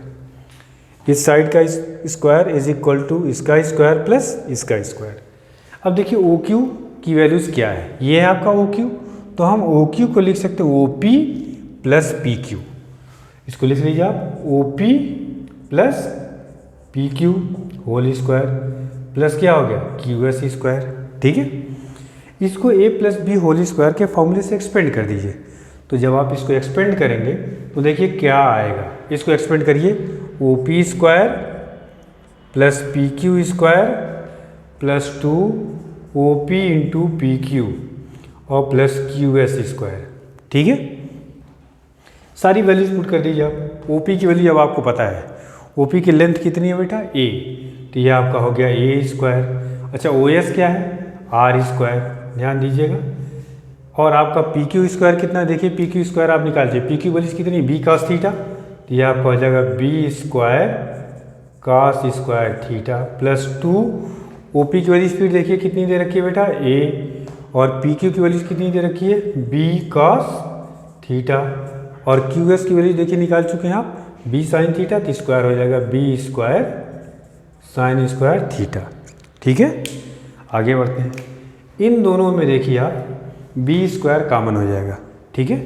इस साइड का स्क्वायर इज इक्वल टू इसका स्क्वायर प्लस इसका स्क्वायर। अब देखिए ओ क्यू की वैल्यूज क्या है, ये है आपका ओ क्यू, तो हम ओ क्यू को लिख सकते हैं O P plus P Q. इसको लिख लीजिए आप O P plus P Q whole square plus क्या हो गया क्यू एस स्क्वायर। ठीक है, इसको a plus B whole square के फॉर्मूले से एक्सपेंड कर दीजिए। तो जब आप इसको एक्सपेंड करेंगे तो देखिए क्या आएगा, इसको एक्सपेंड करिए O P square plus P Q square plus 2 O P into P Q और प्लस क्यू एस स्क्वायर। ठीक है, सारी वैल्यूज पुट कर दीजिए आप। ओ पी की वैल्यू अब आपको पता है, ओ पी की लेंथ कितनी है बेटा a, तो ये आपका हो गया ए स्क्वायर। अच्छा ओ एस क्या है? आर स्क्वायर, ध्यान दीजिएगा। और आपका पी क्यू स्क्वायर कितना है? देखिए पी क्यू स्क्वायर आप निकाल लीजिए, पी क्यू वैल्यूज कितनी? बी कॉस थीटा, तो ये आपका हो जाएगा B square cos square theta plus 2 O P की वैल्यूज फिर देखिए कितनी दे रखी है बेटा ए, और पी क्यू की वैल्यूज कितनी दे रखी है बी कॉस थीटा, और क्यू एस की वैल्यूज देखिए निकाल चुके हैं आप बी साइन थीटा, तो स्क्वायर हो जाएगा B square sine square theta. ठीक है, आगे बढ़ते हैं। इन दोनों में देखिए आप बी स्क्वायर कॉमन हो जाएगा। ठीक है,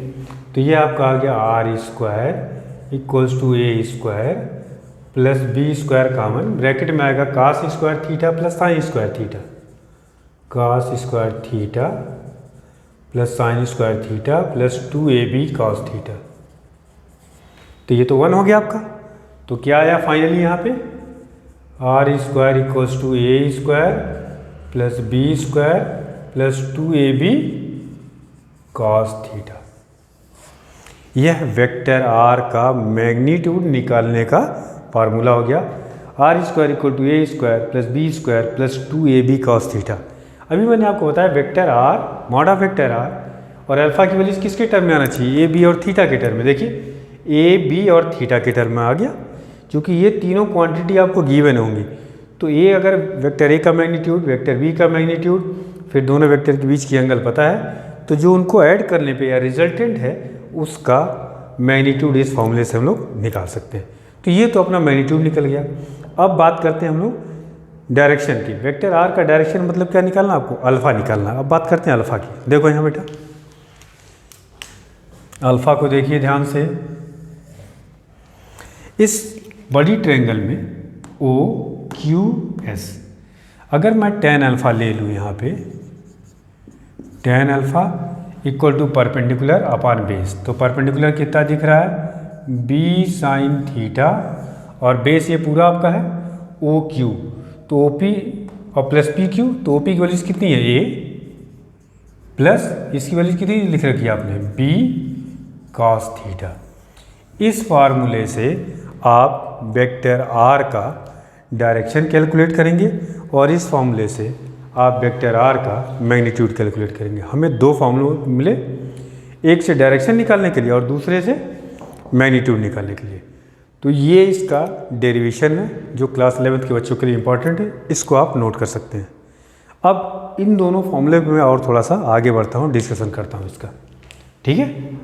तो ये आपका आ गया R square equals to A square plus B square common, bracket में आएगा cos square theta plus sine square theta, cos square theta plus sine square theta plus 2ab cos theta. तो ये तो 1 हो गया आपका। तो क्या आया फाइनली यहाँ पे? R square equals to A square plus B square plus 2ab cos theta. यह वेक्टर आर का मैग्नीट्यूड निकालने का फार्मूला हो गया। R square equal to A square plus B square plus 2ab cos theta. अभी मैंने आपको बताया vector R, mod of vector R, और अल्फा की वैल्यूज किसके टर्म में आना चाहिए? ए बी और थीटा के टर्म में। देखिए ए बी और थीटा के टर्म में आ गया, क्योंकि ये तीनों क्वांटिटी आपको गिवन होंगी। तो ए अगर वेक्टर ए का मैग्नीट्यूड, वेक्टर बी का मैग्नीट्यूड, फिर दोनों वेक्टर के बीच की एंगल पता है, तो जो उनको ऐड करने पे या रिजल्टेंट है उसका मैग्नीट्यूड इस फॉर्मूले से हम लोग निकाल सकते हैं। तो ये तो अपना मैग्नीट्यूड निकल गया। अब बात करते हैं हम लोग डायरेक्शन की। वेक्टर आर का डायरेक्शन मतलब क्या निकालना आपको? अल्फा निकालना। अब बात करते हैं अल्फा की। देखो यहाँ बेटा अल्फा को देखिए ध्यान से, इस बड़ी ट्रायंगल में ओ क्यू एस, अगर मैं tan अल्फा ले लूँ यहाँ पे, tan alpha equal to perpendicular upon base, तो परपेंडिकुलर कितना दिख रहा है? बी साइन थीटा, और बेस ये पूरा आपका है ओ क्यू, तो ओ पी और प्लस पी क्यू, तो ओ पी की वैल्यूज कितनी है? ए प्लस इसकी वैल्यूज कितनी लिख रखी है आपने? B cos theta. इस फार्मूले से आप वेक्टर आर का डायरेक्शन कैलकुलेट करेंगे और इस फार्मूले से आप वेक्टर आर का मैग्नीट्यूड कैलकुलेट करेंगे। हमें दो फार्मूले मिले, एक से डायरेक्शन निकालने के लिए और दूसरे से मैग्नीट्यूड निकालने के लिए। तो ये इसका डेरिवेशन है जो क्लास 11th के बच्चों के लिए इंपॉर्टेंट है, इसको आप नोट कर सकते हैं। अब इन दोनों फॉर्मूले में और थोड़ा सा आगे बढ़ता हूँ, डिस्कशन करता हूँ इसका। ठीक है,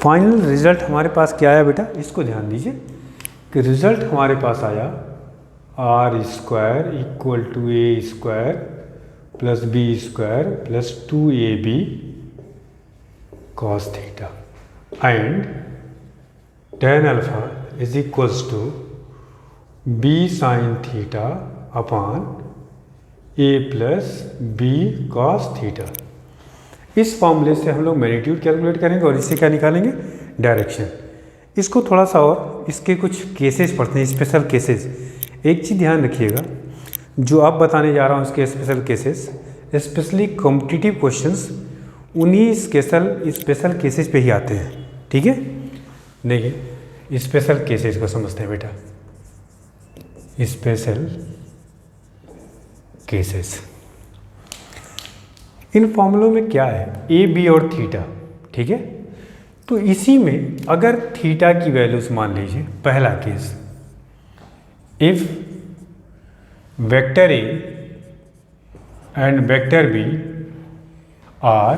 फाइनल रिजल्ट हमारे पास क्या आया बेटा, इसको ध्यान दीजिए कि रिजल्ट हमारे पास आया R square equal to A square plus B square plus 2ab cos theta and tan alpha is equals to b sin theta upon a plus B cos theta. इस फॉर्मूले से हम लोग मैग्नीट्यूड कैलकुलेट करेंगे और इससे क्या निकालेंगे, डायरेक्शन। इसको थोड़ा सा और इसके कुछ केसेस पढ़ते हैं, स्पेशल केसेस। एक चीज़ ध्यान रखिएगा, जो आप बताने जा रहा हूँ इसके special cases, specially competitive questions उन्हीं स्पेशल केसेस पे ही आते हैं। ठीक है, देखिए स्पेशल केसेस को समझते हैं बेटा। स्पेशल केसेस, इन फॉर्मूलों में क्या है, ए बी और थीटा। ठीक है, तो इसी में अगर थीटा की वैल्यूज मान लीजिए, पहला case, if vector A and vector B are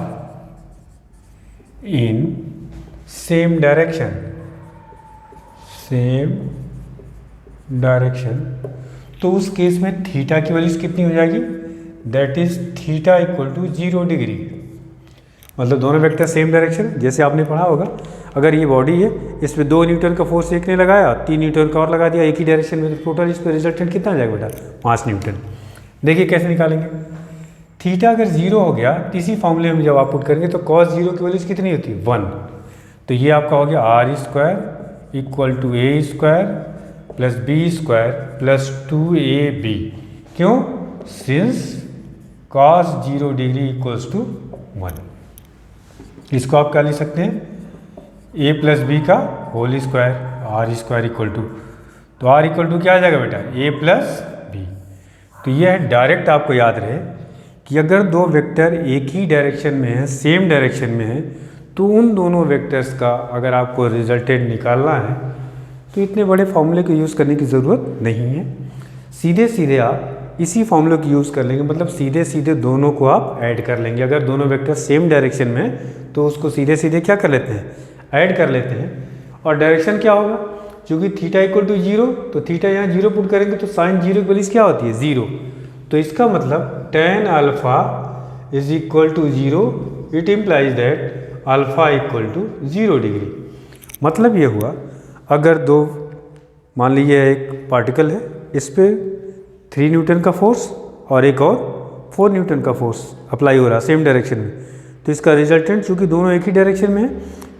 in same direction, तो उस केस में थीटा की वैल्यूज कितनी हो जाएगी, that is theta equal to 0 degree. मतलब दोनों वेक्टर सेम डायरेक्शन, जैसे आपने पढ़ा होगा, अगर ये बॉडी है, इस पर 2 न्यूटन का फोर्स एक ने लगाया, 3 न्यूटन का और लगा दिया एक ही डायरेक्शन में, तो टोटल इस पर रिजल्टेंट कितना आ जाएगा बेटा, 5 न्यूटन। देखिए कैसे निकालेंगे, थीटा अगर 0 हो गया, इसी फॉर्मूले में जब आप पुट करेंगे तो cos 0 की वैल्यूज कितनी होती है, 1। तो ये आपका हो गया R square equal to A square plus B square plus 2ab। क्यों, since cos 0 degree equals to 1। इसको आप क्या लिख सकते हैं, a प्लस बी का whole square, R square equal to, तो आर इक्वल टू क्या आ जाएगा बेटा, a प्लस बी। तो ये है, डायरेक्ट आपको याद रहे कि अगर दो वेक्टर एक ही डायरेक्शन में है, सेम डायरेक्शन में है, तो उन दोनों वेक्टर्स का अगर आपको रिजल्टेंट निकालना है तो इतने बड़े फॉर्मूले को यूज़ करने की ज़रूरत नहीं है। सीधे सीधे आप इसी फॉर्मूले को यूज़ कर लेंगे, मतलब सीधे सीधे दोनों को आप ऐड कर लेंगे। अगर दोनों वेक्टर सेम डायरेक्शन में है तो उसको सीधे सीधे क्या कर लेते हैं, ऐड कर लेते हैं। और डायरेक्शन क्या होगा, चूँकि थीटा इक्वल टू 0, तो थीटा यहाँ 0 पुट करेंगे तो साइन 0 की वैल्यूज क्या होती है, 0। तो इसका मतलब tan alpha is equal to 0, it implies that alpha equal to 0 degree. मतलब ये हुआ, अगर दो, मान लीजिए एक पार्टिकल है, इस पर 3 न्यूटन का फोर्स और एक और 4 न्यूटन का फोर्स अप्लाई हो रहा है सेम डायरेक्शन में, तो इसका रिजल्टेंट चूँकि दोनों एक ही डायरेक्शन में है,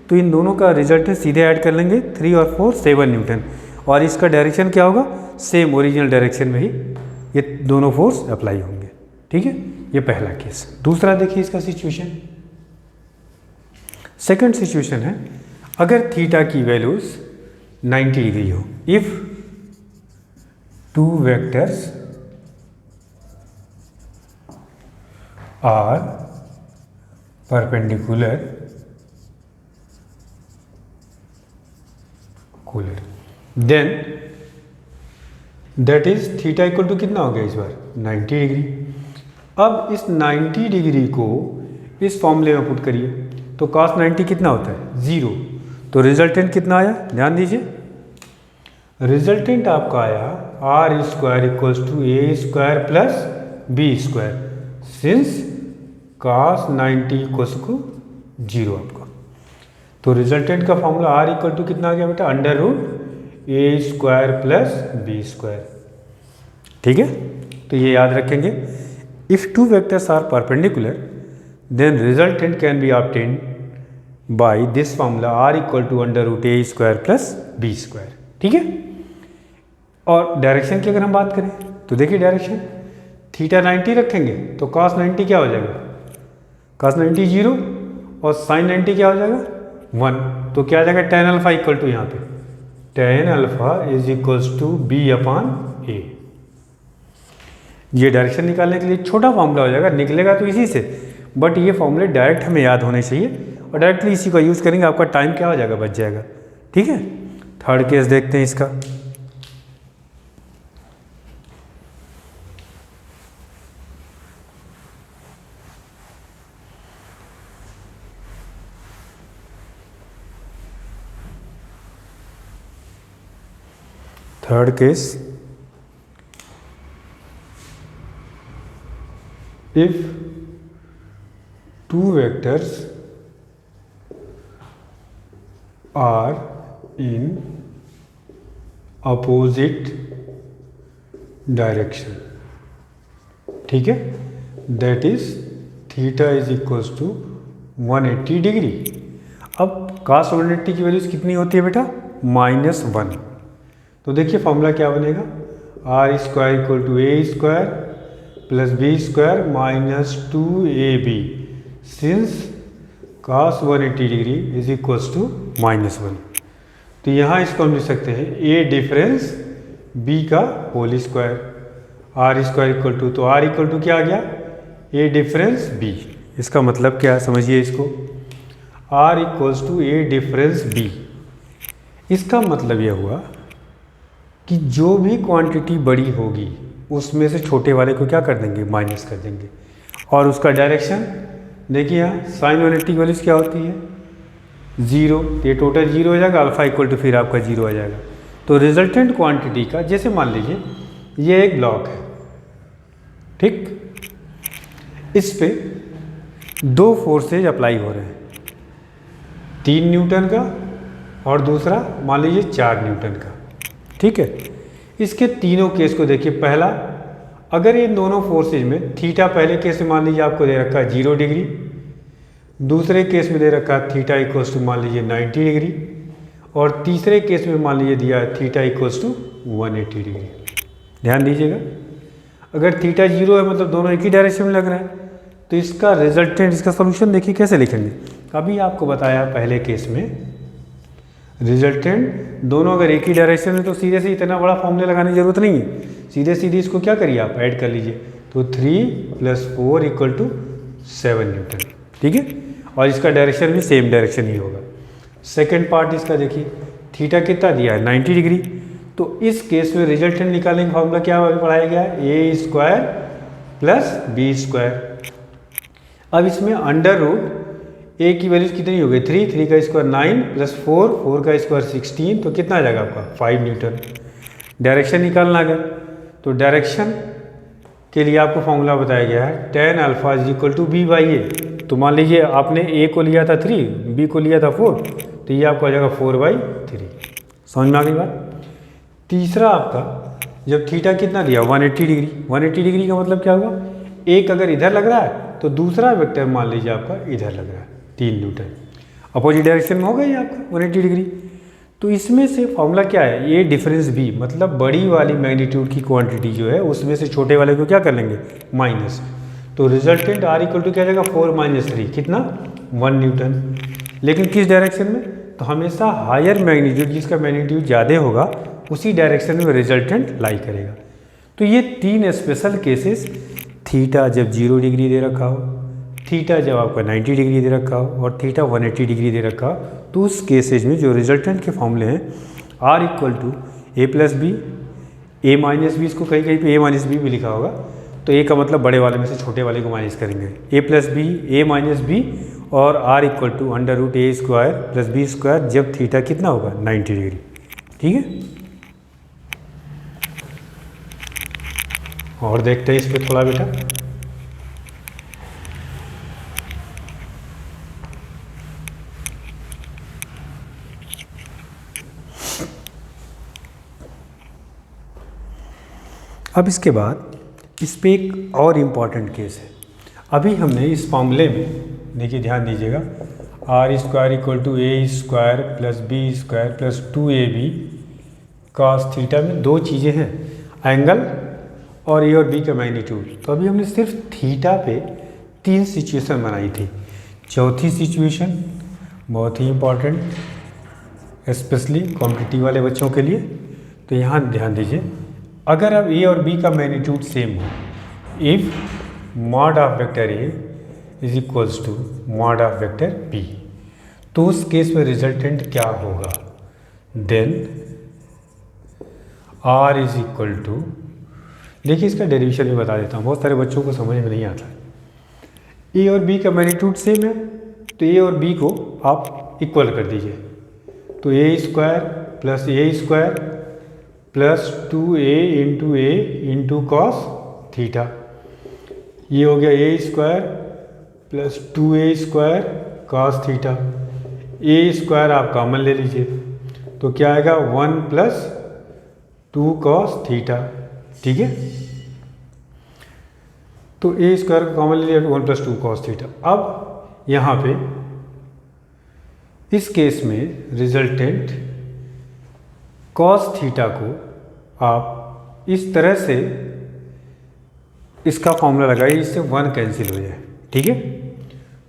तो इन दोनों का रिजल्टेंट सीधे ऐड कर लेंगे, 3 और 4 7 न्यूटन, और इसका डायरेक्शन क्या होगा, सेम ओरिजिनल डायरेक्शन में ही ये दोनों फोर्स अप्लाई होंगे। ठीक है, ये पहला केस। दूसरा देखिए इसका सिचुएशन, सेकंड सिचुएशन है, अगर थीटा की वैल्यूज 90 डिग्री हो, if two vectors are perpendicular, then that is theta equal to कितना हो गया इस बार, 90 डिग्री। अब इस 90 डिग्री को इस फॉर्मूले में पुट करिए, तो cos 90 कितना होता है, 0। तो रिजल्टेंट कितना आया, ध्यान दीजिए, रिजल्टेंट आपका आया R square equals to A square plus B square, since cos 90 equals to 0 आपका। तो रिजल्टेंट का फॉर्मूला आर इक्वल टू कितना आ गया बेटा, under root A square plus B square. ठीक है, तो ये याद रखेंगे, if two vectors are perpendicular then resultant can be obtained by this formula R equal to under root A square plus B square. ठीक है, और डायरेक्शन की अगर हम बात करें तो देखिए डायरेक्शन, थीटा 90 रखेंगे तो cos 90 क्या हो जाएगा, cos 90 0, और sin 90 क्या हो जाएगा 1। तो क्या आ जाएगा, tan अल्फा इक्वल टू, यहाँ पे tan alpha is equals to B upon A. ये डायरेक्शन निकालने के लिए छोटा फॉर्मूला हो जाएगा, निकलेगा तो इसी से, बट ये फॉर्मूले डायरेक्ट हमें याद होने चाहिए और डायरेक्टली इसी का यूज़ करेंगे, आपका टाइम क्या हो जाएगा, बच जाएगा। ठीक है, थर्ड केस देखते हैं इसका। Third case, if two vectors are in opposite direction, ठीक है, that is theta is equals to 180 degree. अब cos 180 की वैल्यूज कितनी होती है बेटा? -1। तो देखिए फॉर्मूला क्या बनेगा, R square equal to A square plus B square minus 2ab, since cos 180 degree is equals to -1। तो यहाँ इसको हम लिख सकते हैं ए डिफरेंस बी का whole square, R square equal to, तो आर इक्वल टू क्या आ गया, ए डिफरेंस बी। इसका मतलब क्या है समझिए इसको, R equals to A difference B. इसका मतलब यह हुआ कि जो भी क्वांटिटी बड़ी होगी उसमें से छोटे वाले को क्या कर देंगे, माइनस कर देंगे। और उसका डायरेक्शन देखिए यहाँ साइन 180 की वैल्यूज क्या होती है, 0, तो ये टोटल 0 हो जाएगा, अल्फा इक्वल टू फिर आपका 0 आ जाएगा। तो रिजल्टेंट क्वांटिटी का, जैसे मान लीजिए ये एक ब्लॉक है, ठीक, इस पे 2 फोर्सेज अप्लाई हो रहे हैं, 3 न्यूटन का और दूसरा मान लीजिए 4 न्यूटन का, ठीक है। इसके तीनों केस को देखिए, पहला अगर ये दोनों फोर्सेज में थीटा पहले केस में मान लीजिए आपको दे रखा है 0 डिग्री, दूसरे केस में दे रखा है थीटा इक्वल्स टू मान लीजिए 90 डिग्री, और तीसरे केस में मान लीजिए दिया है थीटा इक्वल्स टू 180 डिग्री। ध्यान दीजिएगा, अगर थीटा 0 है मतलब दोनों एक ही डायरेक्शन में लग रहा है, तो इसका रिजल्टेंट, इसका सोल्यूशन देखिए कैसे लिखेंगे। अभी आपको बताया पहले केस में रिजल्टेंट दोनों अगर एक ही डायरेक्शन में, तो सीधे से इतना बड़ा फॉर्मूला लगाने की जरूरत नहीं है, सीधे सीधे इसको क्या करिए आप ऐड कर लीजिए, तो 3 + 4 = 7 न्यूटन, ठीक है। और इसका डायरेक्शन भी सेम डायरेक्शन ही होगा। सेकेंड पार्ट इसका देखिए, थीटा कितना दिया है 90 डिग्री, तो इस केस में रिजल्टेंट निकालने का फॉर्मूला क्या पढ़ाया गया है, A square plus B square. अब इसमें अंडर रूट ए की वैल्यूज कितनी हो गई, 3, 3 का स्क्वायर 9 + 4, 4 का स्क्वायर 16, तो कितना आ जाएगा आपका 5 न्यूटन। डायरेक्शन निकालना अगर, तो डायरेक्शन के लिए आपको फॉर्मूला बताया गया है tan α = b/a। तो मान लीजिए आपने ए को लिया था 3, बी को लिया था 4, तो ये आपको आ जाएगा 4/3। समझ में आ गई बात। तीसरा आपका, जब थीटा कितना दिया 180 डिग्री, 180 डिग्री का मतलब क्या हुआ, एक अगर इधर लग रहा है तो दूसरा वेक्टर मान लीजिए आपका इधर लग रहा है 3 न्यूटन, अपोजिट डायरेक्शन में होगा ये आपका 180 डिग्री। तो इसमें से फॉर्मूला क्या है, ए डिफरेंस बी, मतलब बड़ी वाली मैग्नीट्यूड की क्वांटिटी जो है उसमें से छोटे वाले को क्या कर लेंगे, माइनस। तो रिजल्टेंट आर इक्वल टू क्या जाएगा, 4 - 3 कितना, 1 न्यूटन। लेकिन किस डायरेक्शन में, तो हमेशा हायर मैग्नीट्यूड, जिसका मैग्नीट्यूड ज़्यादा होगा उसी डायरेक्शन में रिजल्टेंट लाई करेगा। तो ये 3 स्पेशल केसेस, थीटा जब 0 डिग्री दे रखा हो, थीटा जब आपका 90 डिग्री दे रखा हो, और थीटा 180 डिग्री दे रखा हो, तो उस केसेज में जो रिजल्टेंट के फॉर्मूले हैं R equal to A plus B, A minus B, इसको कहीं कहीं पे ए माइनस बी भी लिखा होगा, तो ए का मतलब बड़े वाले में से छोटे वाले को माइनस करेंगे, A plus B, A minus B, और R equal to √a² + b² जब थीटा कितना होगा 90 डिग्री, ठीक है। और देखते हैं इस पर थोड़ा बेटा, अब इसके बाद इस पे एक और इम्पॉर्टेंट केस है। अभी हमने इस फॉर्मूले में देखिए, ध्यान दीजिएगा, r² = a² + b² + 2ab cos theta में 2 चीज़ें हैं, एंगल और ए और बी का मैग्नीट्यूड। तो अभी हमने सिर्फ थीटा पे 3 सिचुएशन बनाई थी। चौथी सिचुएशन बहुत ही इम्पॉर्टेंट, स्पेशली कॉम्पिटिटिव वाले बच्चों के लिए, तो यहाँ ध्यान दीजिए, अगर अब ए और बी का मैग्नीट्यूड सेम हो, if mod of vector A is equals to mod of vector B, तो उस केस में रिजल्टेंट क्या होगा, then R is equal to, देखिए इसका डेरिवेशन भी बता देता हूँ, बहुत सारे बच्चों को समझ में नहीं आता। ए और बी का मैग्नीट्यूड सेम है, तो ए और बी को आप इक्वल कर दीजिए, तो a² + a² plus 2a into cos theta. ये हो गया A square plus 2a² cos theta. A square आप कॉमन ले लीजिए तो क्या आएगा 1 प्लस 2 कॉस थीटा। ठीक है, तो ए स्क्वायर को कॉमन ले लिया 1 प्लस 2 कॉस थीटा। अब यहाँ पे इस केस में रिजल्टेंट कॉस थीटा को आप इस तरह से इसका फॉर्मूला लगाइए जिससे 1 कैंसिल हो जाए। ठीक है,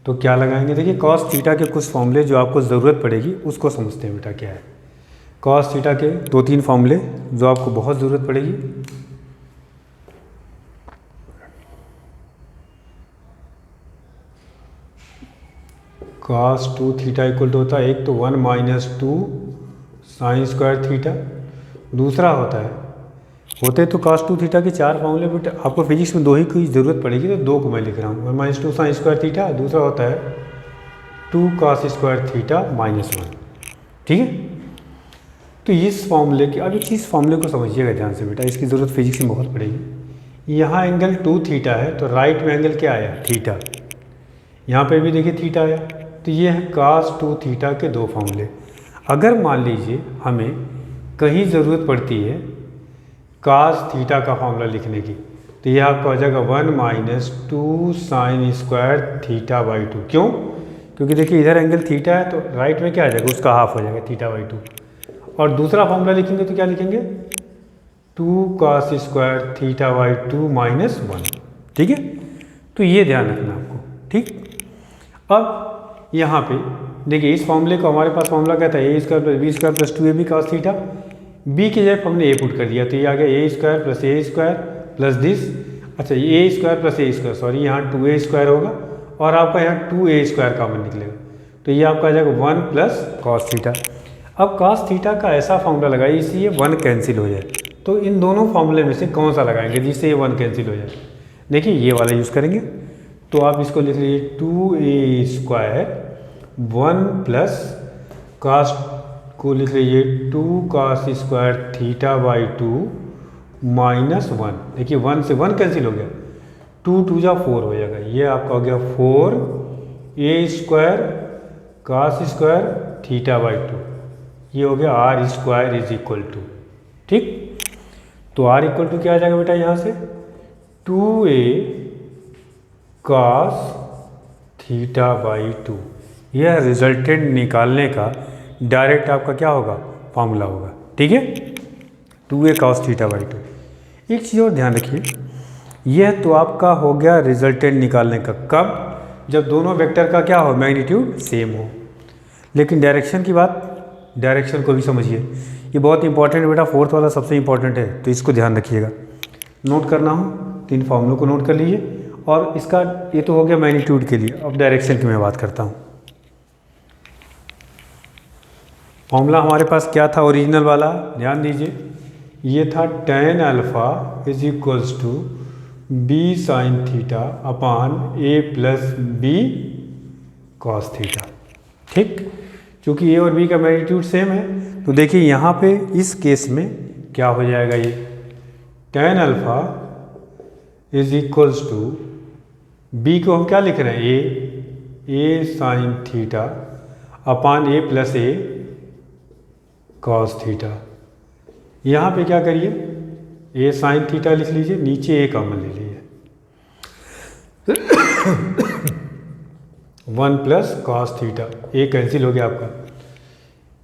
तो क्या लगाएंगे, देखिए कॉस थीटा के कुछ फॉर्मूले जो आपको ज़रूरत पड़ेगी उसको समझते हैं बेटा क्या है। कॉस थीटा के 2-3 फॉर्मूले जो आपको बहुत ज़रूरत पड़ेगी। cos 2 थीटा इक्वल टू होता है, एक तो 1 माइनस 2 साइन स्क्वायर थीटा, दूसरा होते तो cos 2 थीटा के 4 फॉर्मूले, बट आपको फिजिक्स में 2 ही की ज़रूरत पड़ेगी तो 2 को मैं लिख रहा हूँ। 1 माइनस 2 साइन स्क्वायर थीटा, दूसरा होता है 2 cos स्क्वायर थीटा माइनस 1। ठीक है, तो इस फॉर्मूले की, अब इस फॉर्मूले को समझिएगा ध्यान से बेटा, इसकी ज़रूरत फिजिक्स में बहुत पड़ेगी। यहाँ एंगल 2 थीटा है तो राइट में एंगल क्या आया, थीटा। यहाँ पे भी देखिए थीटा आया, तो ये है cos 2 थीटा के 2 फॉर्मूले। अगर मान लीजिए हमें कहीं ज़रूरत पड़ती है cos थीटा का फॉर्मूला लिखने की, तो ये आपका हो जाएगा 1 minus 2 sign square theta by 2। क्यों, क्योंकि देखिए इधर एंगल थीटा है तो राइट में क्या आ जाएगा, उसका हाफ हो जाएगा थीटा बाई 2। और दूसरा फॉर्मूला लिखेंगे तो क्या लिखेंगे, 2 cos square theta by 2 minus 1। ठीक है, तो ये ध्यान रखना आपको। ठीक, अब यहाँ पे देखिए इस फॉर्मूले को हमारे पास फॉर्मूला क्या था, A square plus B square plus 2ab cos theta. B की जगह हमने ए पुट कर दिया तो ये आ गया ए स्क्वायर प्लस दिस, अच्छा ये ए स्क्वायर प्लस ए स्क्वायर, सॉरी यहाँ 2a स्क्वायर होगा और आपका यहाँ 2a स्क्वायर कॉमन निकलेगा, तो ये आपका आ जाएगा 1 प्लस cos थीटा। अब cos थीटा का ऐसा फॉर्मूला लगाइए इससे ये 1 कैंसिल हो जाए, तो इन दोनों फॉर्मूले में से कौन सा लगाएंगे जिससे ये 1 कैंसिल हो जाए। देखिए ये वाला यूज़ करेंगे, तो आप इसको लिख लीजिए 2a स्क्वायर 1 प्लस cos को लिख लीजिए 2 cos square theta by 2 minus 1। देखिए 1 से 1 कैंसिल हो गया, 2 2 जा 4 हो जाएगा, ये आपका हो गया 4a square cos square theta by 2। ये हो गया r square is equal to, ठीक, तो r इक्वल टू क्या आ जाएगा बेटा यहाँ से 2a cos थीटा बाई 2। यह रिजल्टेंट निकालने का डायरेक्ट आपका क्या होगा, फॉर्मूला होगा। ठीक है, 2a cos थीटा बाई 2। एक चीज़ और ध्यान रखिए, यह तो आपका हो गया रिजल्टेंट निकालने का, कब, जब दोनों वेक्टर का क्या हो, मैग्नीट्यूड सेम हो। लेकिन डायरेक्शन की बात, डायरेक्शन को भी समझिए, ये बहुत इंपॉर्टेंट है बेटा, 4th वाला सबसे इंपॉर्टेंट है, तो इसको ध्यान रखिएगा। नोट करना हो तो इन फॉर्मूलों को नोट कर लीजिए। और इसका ये तो हो गया मैग्नीट्यूड के लिए, अब डायरेक्शन की मैं बात करता हूँ। फॉर्मूला हमारे पास क्या था ओरिजिनल वाला, ध्यान दीजिए, ये था tan alpha is equals to b sine theta upon a plus b cos theta. ठीक, चूँकि a और b का मैग्नीट्यूड सेम है तो देखिए यहाँ पे इस केस में क्या हो जाएगा, ये tan alpha is equals to b को हम क्या लिख रहे हैं, a sine theta upon a plus a cos theta. यहाँ पे क्या करिए, a साइन थीटा लिख लीजिए, नीचे a कॉमन ले लीजिए 1 plus cos theta, a cancel हो गया आपका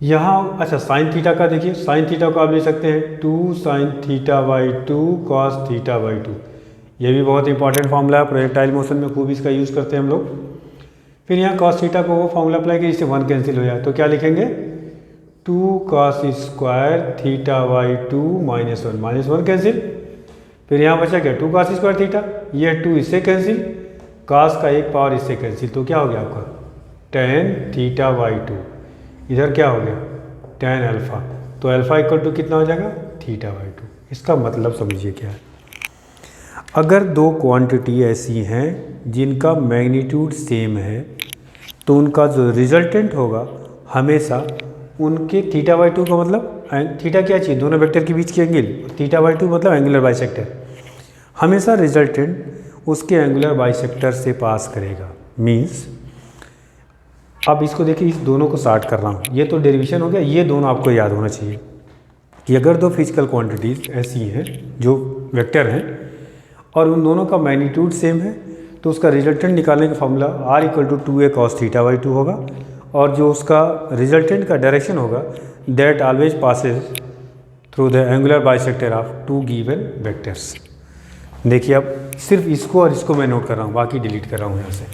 यहाँ। अच्छा साइन थीटा का देखिए, साइन थीटा को आप ले सकते हैं 2 sine theta by 2 cos theta by 2। ये भी बहुत इंपॉर्टेंट फार्मूला है, प्रोजेक्टाइल मोशन में खूब इसका यूज़ करते हैं हम लोग। फिर यहाँ कॉस थीटा को वो फार्मूला अप्लाई किया जिससे 1 कैंसिल हो जाए, तो क्या लिखेंगे 2 cos square theta by 2 minus 1 cancel. फिर यहाँ बचा क्या 2 cos स्क्वायर थीटा, ये 2 इससे कैंसिल, cos का एक पावर इससे कैंसिल, तो क्या हो गया आपका tan थीटा बाई 2। इधर क्या हो गया tan अल्फ़ा, तो अल्फ़ा इक्वल टू कितना हो जाएगा थीटा बाई 2। इसका मतलब समझिए क्या है, अगर दो क्वांटिटी ऐसी हैं जिनका मैग्नीट्यूड सेम है तो उनका जो रिजल्टेंट होगा हमेशा उनके थीटा बाई 2 का मतलब थीटा क्या चाहिए, दोनों वेक्टर के बीच की एंगल, थीटा बाई 2 मतलब एंगुलर बाइसेक्टर। हमेशा रिजल्टेंट उसके एंगुलर बाइसेक्टर से पास करेगा। मीन्स अब इसको देखिए, इस दोनों को शार्ट कर रहा हूँ, ये तो डेरिवेशन हो गया। ये दोनों आपको याद होना चाहिए कि अगर दो फिजिकल क्वांटिटीज़ ऐसी हैं जो वेक्टर हैं और उन दोनों का मैग्नीट्यूड सेम है, तो उसका रिजल्टेंट निकालने का formula r = 2a cos theta by 2 होगा, और जो उसका रिजल्टेंट का डायरेक्शन होगा that always passes through the angular bisector of two given vectors. देखिए अब सिर्फ इसको और इसको मैं नोट कर रहा हूँ, बाकी डिलीट कर रहा हूँ यहाँ से।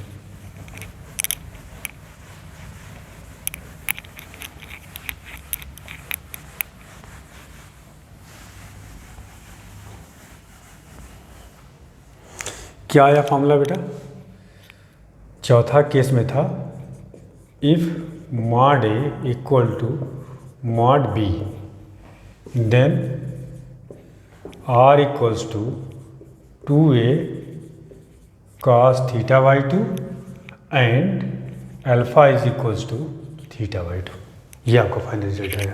क्या आया फॉर्मूला बेटा, चौथा केस में था if mod A equal to mod B then r equals to 2a cos theta by 2 and alpha is equals to theta by 2। ये आपका फाइनल रिजल्ट आएगा।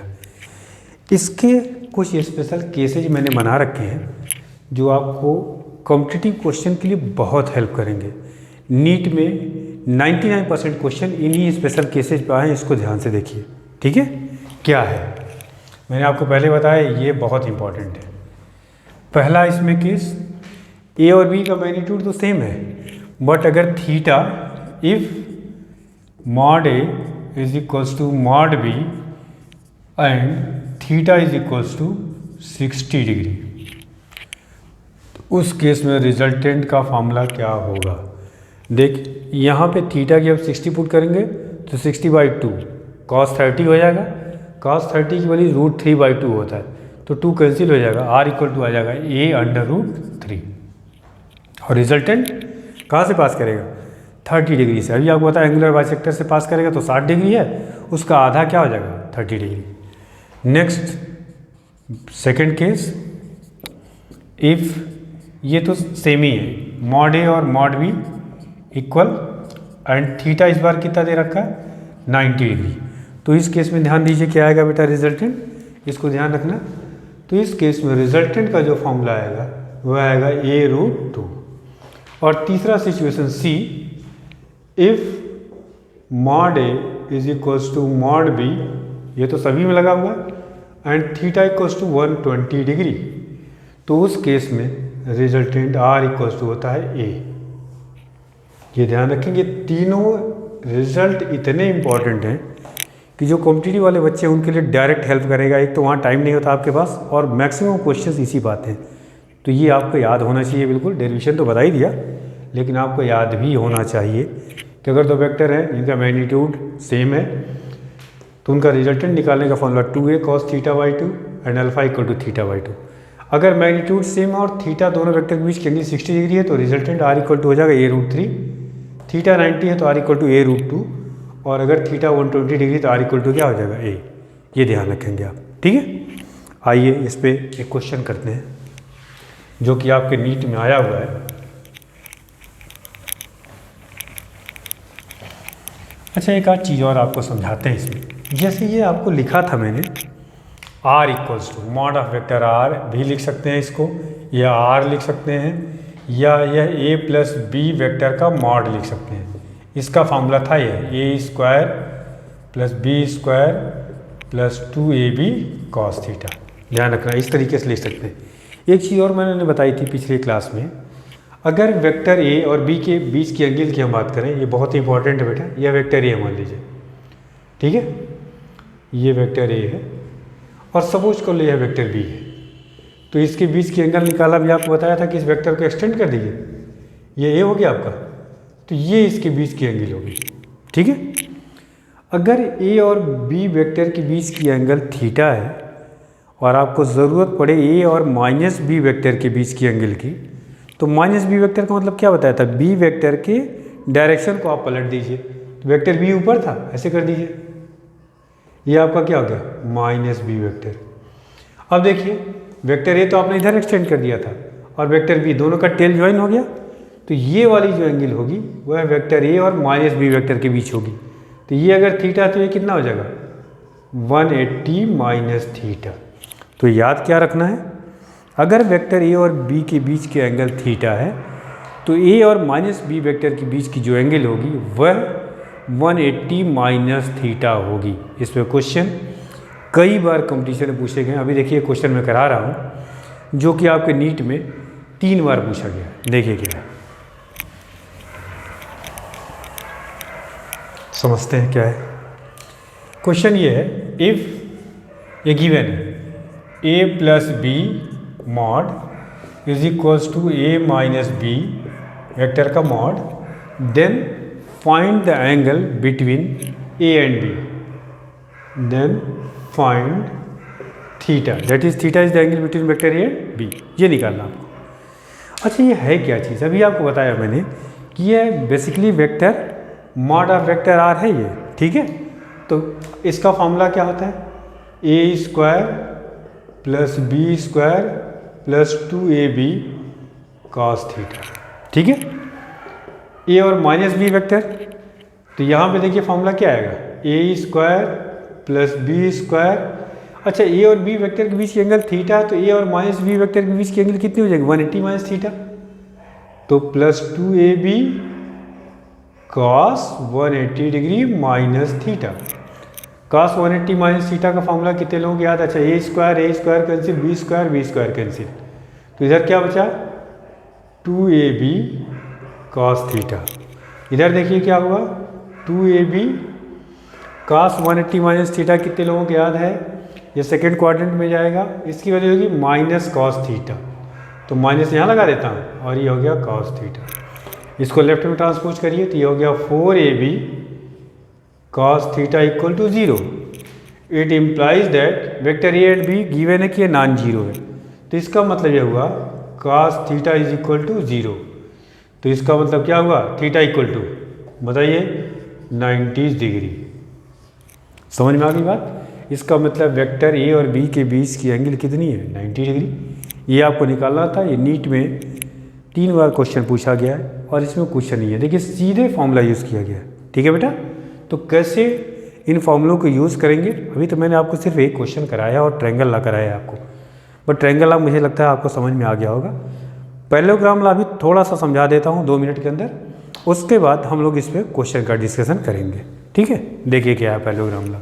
इसके कुछ स्पेशल केसेज मैंने बना रखे हैं जो आपको कॉम्पिटिटिव क्वेश्चन के लिए बहुत हेल्प करेंगे। नीट में 99% क्वेश्चन इन्हीं स्पेशल केसेज पे आए हैं, इसको ध्यान से देखिए। ठीक है, क्या है मैंने आपको पहले बताया, ये बहुत इंपॉर्टेंट है। पहला इसमें केस ए और बी का मैग्नीट्यूड तो सेम है, बट अगर theta if mod A is equals to mod B and theta is equals to 60 degree, उस केस में रिजल्टेंट का फॉर्मूला क्या होगा। देख यहाँ पे थीटा की अब 60 पुट करेंगे तो 60 बाई 2 cos 30 हो जाएगा। cos 30 की वैल्यू √3 बाई 2 होता है, तो 2 कैंसिल हो जाएगा, r इक्वल टू आ जाएगा a√3। और रिजल्टेंट कहाँ से पास करेगा, 30 डिग्री से। अभी आपको पता है एंगुलर बाइसेक्टर से पास करेगा तो 60 डिग्री है, उसका आधा क्या हो जाएगा, 30 degree. Next second case, if ये तो सेम ही है, मॉड ए और mod B equal and theta इस बार कितना दे रखा है, 90 डिग्री। तो इस केस में ध्यान दीजिए क्या आएगा बेटा रिजल्टेंट, इसको ध्यान रखना। तो इस केस में रिजल्टेंट का जो फॉर्मूला आएगा वह आएगा a√2। और तीसरा situation C, if mod A is equals to mod B, ये तो सभी में लगा हुआ है, and theta equals to 120 degree, तो उस केस में रिजल्टेंट r इक्वल्स टू होता है a। ये ध्यान रखेंगे, तीनों रिजल्ट इतने इंपॉर्टेंट हैं कि जो कॉम्पिटिटिव वाले बच्चे हैं उनके लिए डायरेक्ट हेल्प करेगा। एक तो वहाँ टाइम नहीं होता आपके पास, और मैक्सिमम क्वेश्चंस इसी बात हैं, तो ये आपको याद होना चाहिए। बिल्कुल डेरिवेशन तो बता ही दिया, लेकिन आपको याद भी होना चाहिए कि अगर दो वेक्टर हैं जिनका मैग्नीट्यूड सेम है तो उनका रिजल्टेंट निकालने का formula 2a cos theta by 2 and alpha equal to theta by 2। अगर मैग्नीट्यूड सेम है और थीटा दोनों वेक्टर के बीच की एंगल 60 डिग्री है तो रिजल्टेंट r इक्वल टू हो जाएगा a√3। थीटा 90 है तो r इक्वल टू a√2, और अगर थीटा 120 डिग्री तो r इक्वल टू क्या हो जाएगा a। ये ध्यान रखेंगे आप। ठीक है, आइए इस पर एक क्वेश्चन करते हैं जो कि आपके नीट में आया हुआ है। अच्छा, एक आध चीज़ और आपको समझाते हैं इसमें। जैसे ये आपको लिखा था मैंने r equals to mod of vector r भी लिख सकते हैं इसको, या r लिख सकते हैं, या यह a प्लस बी वेक्टर का मॉड लिख सकते हैं। इसका फॉर्मूला था ये a² plus b² plus 2ab cos theta. ध्यान रखना, इस तरीके से लिख सकते हैं। एक चीज़ और मैंने बताई थी पिछले क्लास में, अगर वेक्टर a और b के बीच की एंगल की हम बात करें, ये बहुत इंपॉर्टेंट है बेटा। यह वेक्टर a मान लीजिए, ठीक है, ये वेक्टर a है और सपोज कर लो यह वेक्टर b है, तो इसके बीच की एंगल निकाला भी आपको बताया था कि इस वेक्टर को एक्सटेंड कर दीजिए, ये a हो गया आपका, तो ये इसके बीच की एंगल होगी। ठीक है, अगर a और b वेक्टर के बीच की एंगल थीटा है और आपको ज़रूरत पड़े a और माइनस b वेक्टर के बीच की एंगल की, तो माइनस b वेक्टर का मतलब क्या बताया था, b वेक्टर के डायरेक्शन को आप पलट दीजिए। तो वेक्टर b ऊपर था, ऐसे कर दीजिए, ये आपका क्या हो गया, माइनस b वेक्टर। अब देखिए वेक्टर a तो आपने इधर एक्सटेंड कर दिया था और वेक्टर b, दोनों का टेल ज्वाइन हो गया, तो ये वाली जो एंगल होगी वह वेक्टर a और माइनस b वेक्टर के बीच होगी। तो ये अगर थीटा तो ये कितना हो जाएगा, 180 माइनस थीटा। तो याद क्या रखना है, अगर वेक्टर ए और बी के बीच के एंगल थीटा है तो ए और माइनस बी वेक्टर के बीच की जो एंगल होगी वह 180 माइनस थीटा होगी। इस पर क्वेश्चन कई बार कंपटीशन में पूछे गए। अभी देखिए क्वेश्चन मैं करा रहा हूँ जो कि आपके नीट में 3 बार पूछा गया। देखिए क्या है, समझते हैं क्या है क्वेश्चन। ये है, इफ ये गिवन है a plus B mod is equals to a minus B vector का mod, then find the angle between a and b, then find theta, that is theta is the angle between vector a and b। ये निकालना आपको। अच्छा, ये है क्या चीज़, अभी आपको बताया मैंने कि ये basically vector mod of vector R है ये, ठीक है। तो इसका फॉर्मूला क्या होता है, A square plus B square plus 2ab cos theta, ठीक है। ए और माइनस बी वेक्टर, तो यहाँ पे देखिए फॉर्मूला क्या आएगा, ए स्क्वायर प्लस बी स्क्वायर। अच्छा, ए और बी वेक्टर के बीच की एंगल थीटा है, तो ए और माइनस बी वेक्टर के बीच की एंगल कितनी हो जाएगी, 180 माइनस थीटा, तो plus 2ab cos 180 degree minus theta. Cos 180 minus theta का फॉर्मूला कितने लोगों को याद है, अच्छा A square cancel, B square cancel, तो इधर क्या बचा 2ab कॉस थीटा। इधर देखिए क्या हुआ 2ab कॉस 180 माइनस थीटा, कितने लोगों को याद है, ये सेकेंड क्वाड्रेंट में जाएगा, इसकी वजह होगी माइनस कॉस थीटा, तो माइनस यहाँ लगा देता हूँ और ये हो गया कॉस थीटा। इसको लेफ्ट में ट्रांसपोज करिए तो ये हो गया 4ab cos theta equal to 0। It implies that vector A and B given है कि ये नॉन जीरो है, तो इसका मतलब ये हुआ cos theta is equal to 0। तो इसका मतलब क्या हुआ, थीटा इक्वल टू बताइए 90 डिग्री। समझ में आ गई बात। इसका मतलब वेक्टर ए और बी के बीच की एंगल कितनी है, 90 डिग्री। ये आपको निकालना था, ये नीट में 3 बार क्वेश्चन पूछा गया है और इसमें क्वेश्चन नहीं है, देखिए सीधे फॉर्मूला यूज़ किया गया है, ठीक है बेटा। तो कैसे इन फॉर्मूलों को यूज़ करेंगे, अभी तो मैंने आपको सिर्फ एक क्वेश्चन कराया और ट्रायंगल ला कराया आपको, बट ट्रायंगल ला मुझे लगता है आपको समझ में आ गया होगा। पैरेललोग्राम ला भी थोड़ा सा समझा देता हूँ 2 मिनट के अंदर, उसके बाद हम लोग इस पर क्वेश्चन का डिस्कशन करेंगे, ठीक है। देखिए क्या है parallelogram law.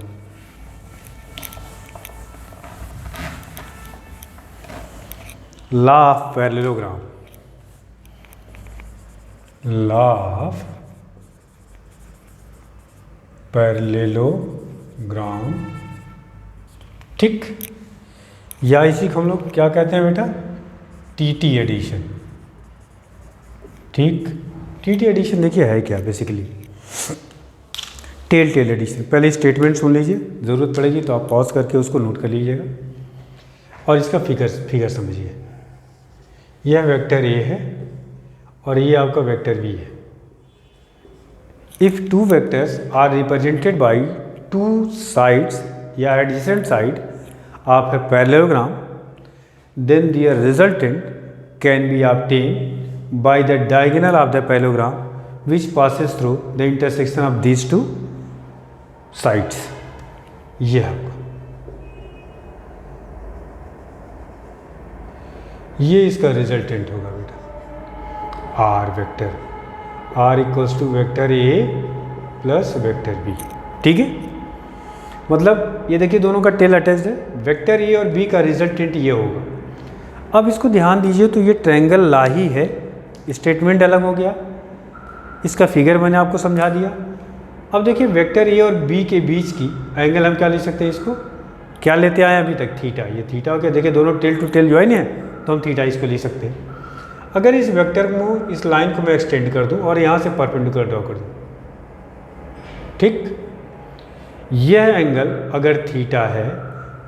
Law of parallelogram, law of parallelogram, ठीक। या इसी को हम लोग क्या कहते हैं बेटा, टीटी एडिशन, ठीक। टीटी एडिशन देखिए है क्या, बेसिकली टेल एडिशन। पहले स्टेटमेंट सुन लीजिए, ज़रूरत पड़ेगी तो आप पॉज करके उसको नोट कर लीजिएगा और इसका फिगर समझिए। यह वेक्टर ए है और ये आपका वेक्टर बी है। If 2 vectors are represented by 2 sides या adjacent side of a parallelogram, then their resultant can be obtained by the diagonal of the parallelogram which passes through the intersection of these 2 sides। ये आपका, ये इसका रिजल्टेंट होगा बेटा, R vector, R equals to vector A plus vector B, ठीक है। मतलब ये देखिए दोनों का टेल अटैच्ड है, वेक्टर ए और बी का रिजल्टेंट ये होगा। अब इसको ध्यान दीजिए, तो ये ट्रायंगल ला ही है, स्टेटमेंट अलग हो गया, इसका फिगर मैंने आपको समझा दिया। अब देखिए वेक्टर ए और बी के बीच की एंगल हम क्या ले सकते हैं, इसको क्या लेते आए अभी तक, थीटा। ये थीटा हो गया, देखिए दोनों टेल टू टेल ज्वाइन है, तो हम थीटा इसको ले सकते हैं। अगर इस वेक्टर को, इस लाइन को मैं एक्सटेंड कर दूं और यहाँ से परपेंडिकुलर ड्रॉ कर दूं, ठीक। यह एंगल अगर थीटा है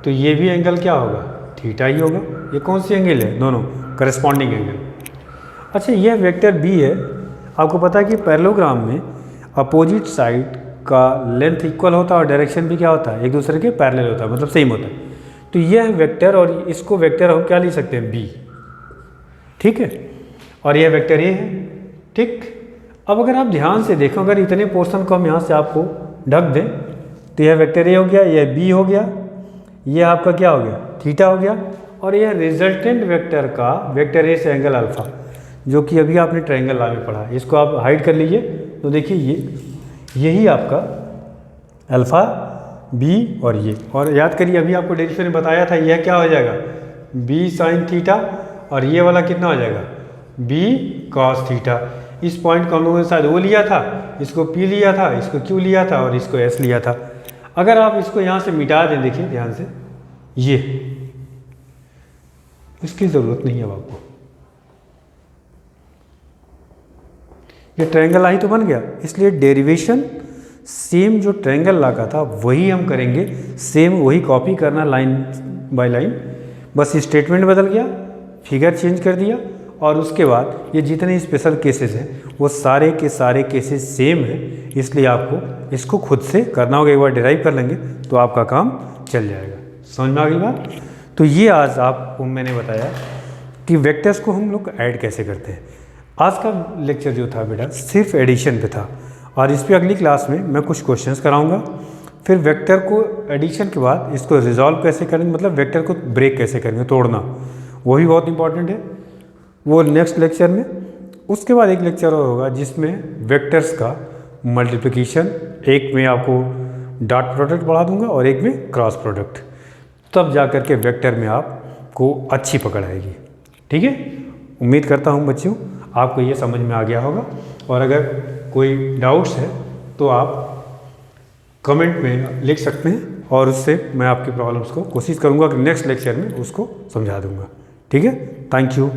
तो ये भी एंगल क्या होगा, थीटा ही होगा। ये कौन सी एंगल है, दोनों करस्पॉन्डिंग एंगल। अच्छा, यह वेक्टर बी है, आपको पता है कि पैरेललोग्राम में अपोजिट साइड का लेंथ इक्वल होता है और डायरेक्शन भी क्या होता है, एक दूसरे के पैरेलल होता है, मतलब सेम होता है। तो यह वेक्टर और इसको वेक्टर हम क्या ले सकते हैं, बी, ठीक है। और यह वेक्टर ए है, ठीक। अब अगर आप ध्यान से देखो, अगर इतने पोर्शन को हम यहाँ से आपको ढक दें तो यह वेक्टर ए हो गया, यह बी हो गया, यह आपका क्या हो गया, थीटा हो गया, और यह रिजल्टेंट वेक्टर का वेक्टर ए से एंगल अल्फा, जो कि अभी आपने ट्रायंगल लॉ में पढ़ा। इसको आप हाइड कर लीजिए तो देखिए यही आपका अल्फ़ा बी और ये, और याद करिए अभी आपको डेरिवेशन में बताया था, यह क्या हो जाएगा, बी साइन थीटा, और ये वाला कितना हो जाएगा, बी कॉस थीटा। इस पॉइंट को हम लोगों ने शायद वो लिया था, इसको पी लिया था, इसको क्यू लिया था, और इसको एस लिया था। अगर आप इसको यहाँ से मिटा दें, देखिए ध्यान से, ये इसकी ज़रूरत नहीं है अब आपको, ये ट्रायंगल ला ही तो बन गया। इसलिए डेरिवेशन सेम जो ट्रायंगल ला का था वही हम करेंगे, सेम वही कॉपी करना लाइन बाय लाइन, बस स्टेटमेंट बदल गया, फिगर चेंज कर दिया, और उसके बाद ये जितने स्पेशल केसेस हैं वो सारे के सारे केसेस सेम हैं। इसलिए आपको इसको खुद से करना होगा, एक बार डिराइव कर लेंगे तो आपका काम चल जाएगा। समझ में आ गई बात? तो ये आज आपको मैंने बताया कि वेक्टर्स को हम लोग ऐड कैसे करते हैं। आज का लेक्चर जो था बेटा सिर्फ एडिशन पे था, और इस पे अगली क्लास में मैं कुछ क्वेश्चंस कराऊंगा। फिर वेक्टर को एडिशन के बाद इसको रिजॉल्व कैसे करेंगे, मतलब वेक्टर को ब्रेक कैसे करेंगे, तोड़ना, वो भी बहुत इंपॉर्टेंट है, वो नेक्स्ट लेक्चर में। उसके बाद एक लेक्चर और होगा जिसमें वेक्टर्स का मल्टीप्लिकेशन, एक में आपको डॉट प्रोडक्ट पढ़ा दूंगा और एक में क्रॉस प्रोडक्ट, तब जा कर के वेक्टर में आपको अच्छी पकड़ आएगी। ठीक है, उम्मीद करता हूँ बच्चों आपको ये समझ में आ गया होगा, और अगर कोई डाउट्स है तो आप कमेंट में लिख सकते हैं, और उससे मैं आपकी प्रॉब्लम्स को कोशिश करूँगा कि नेक्स्ट लेक्चर में उसको समझा दूँगा। ठीक है, थैंक यू।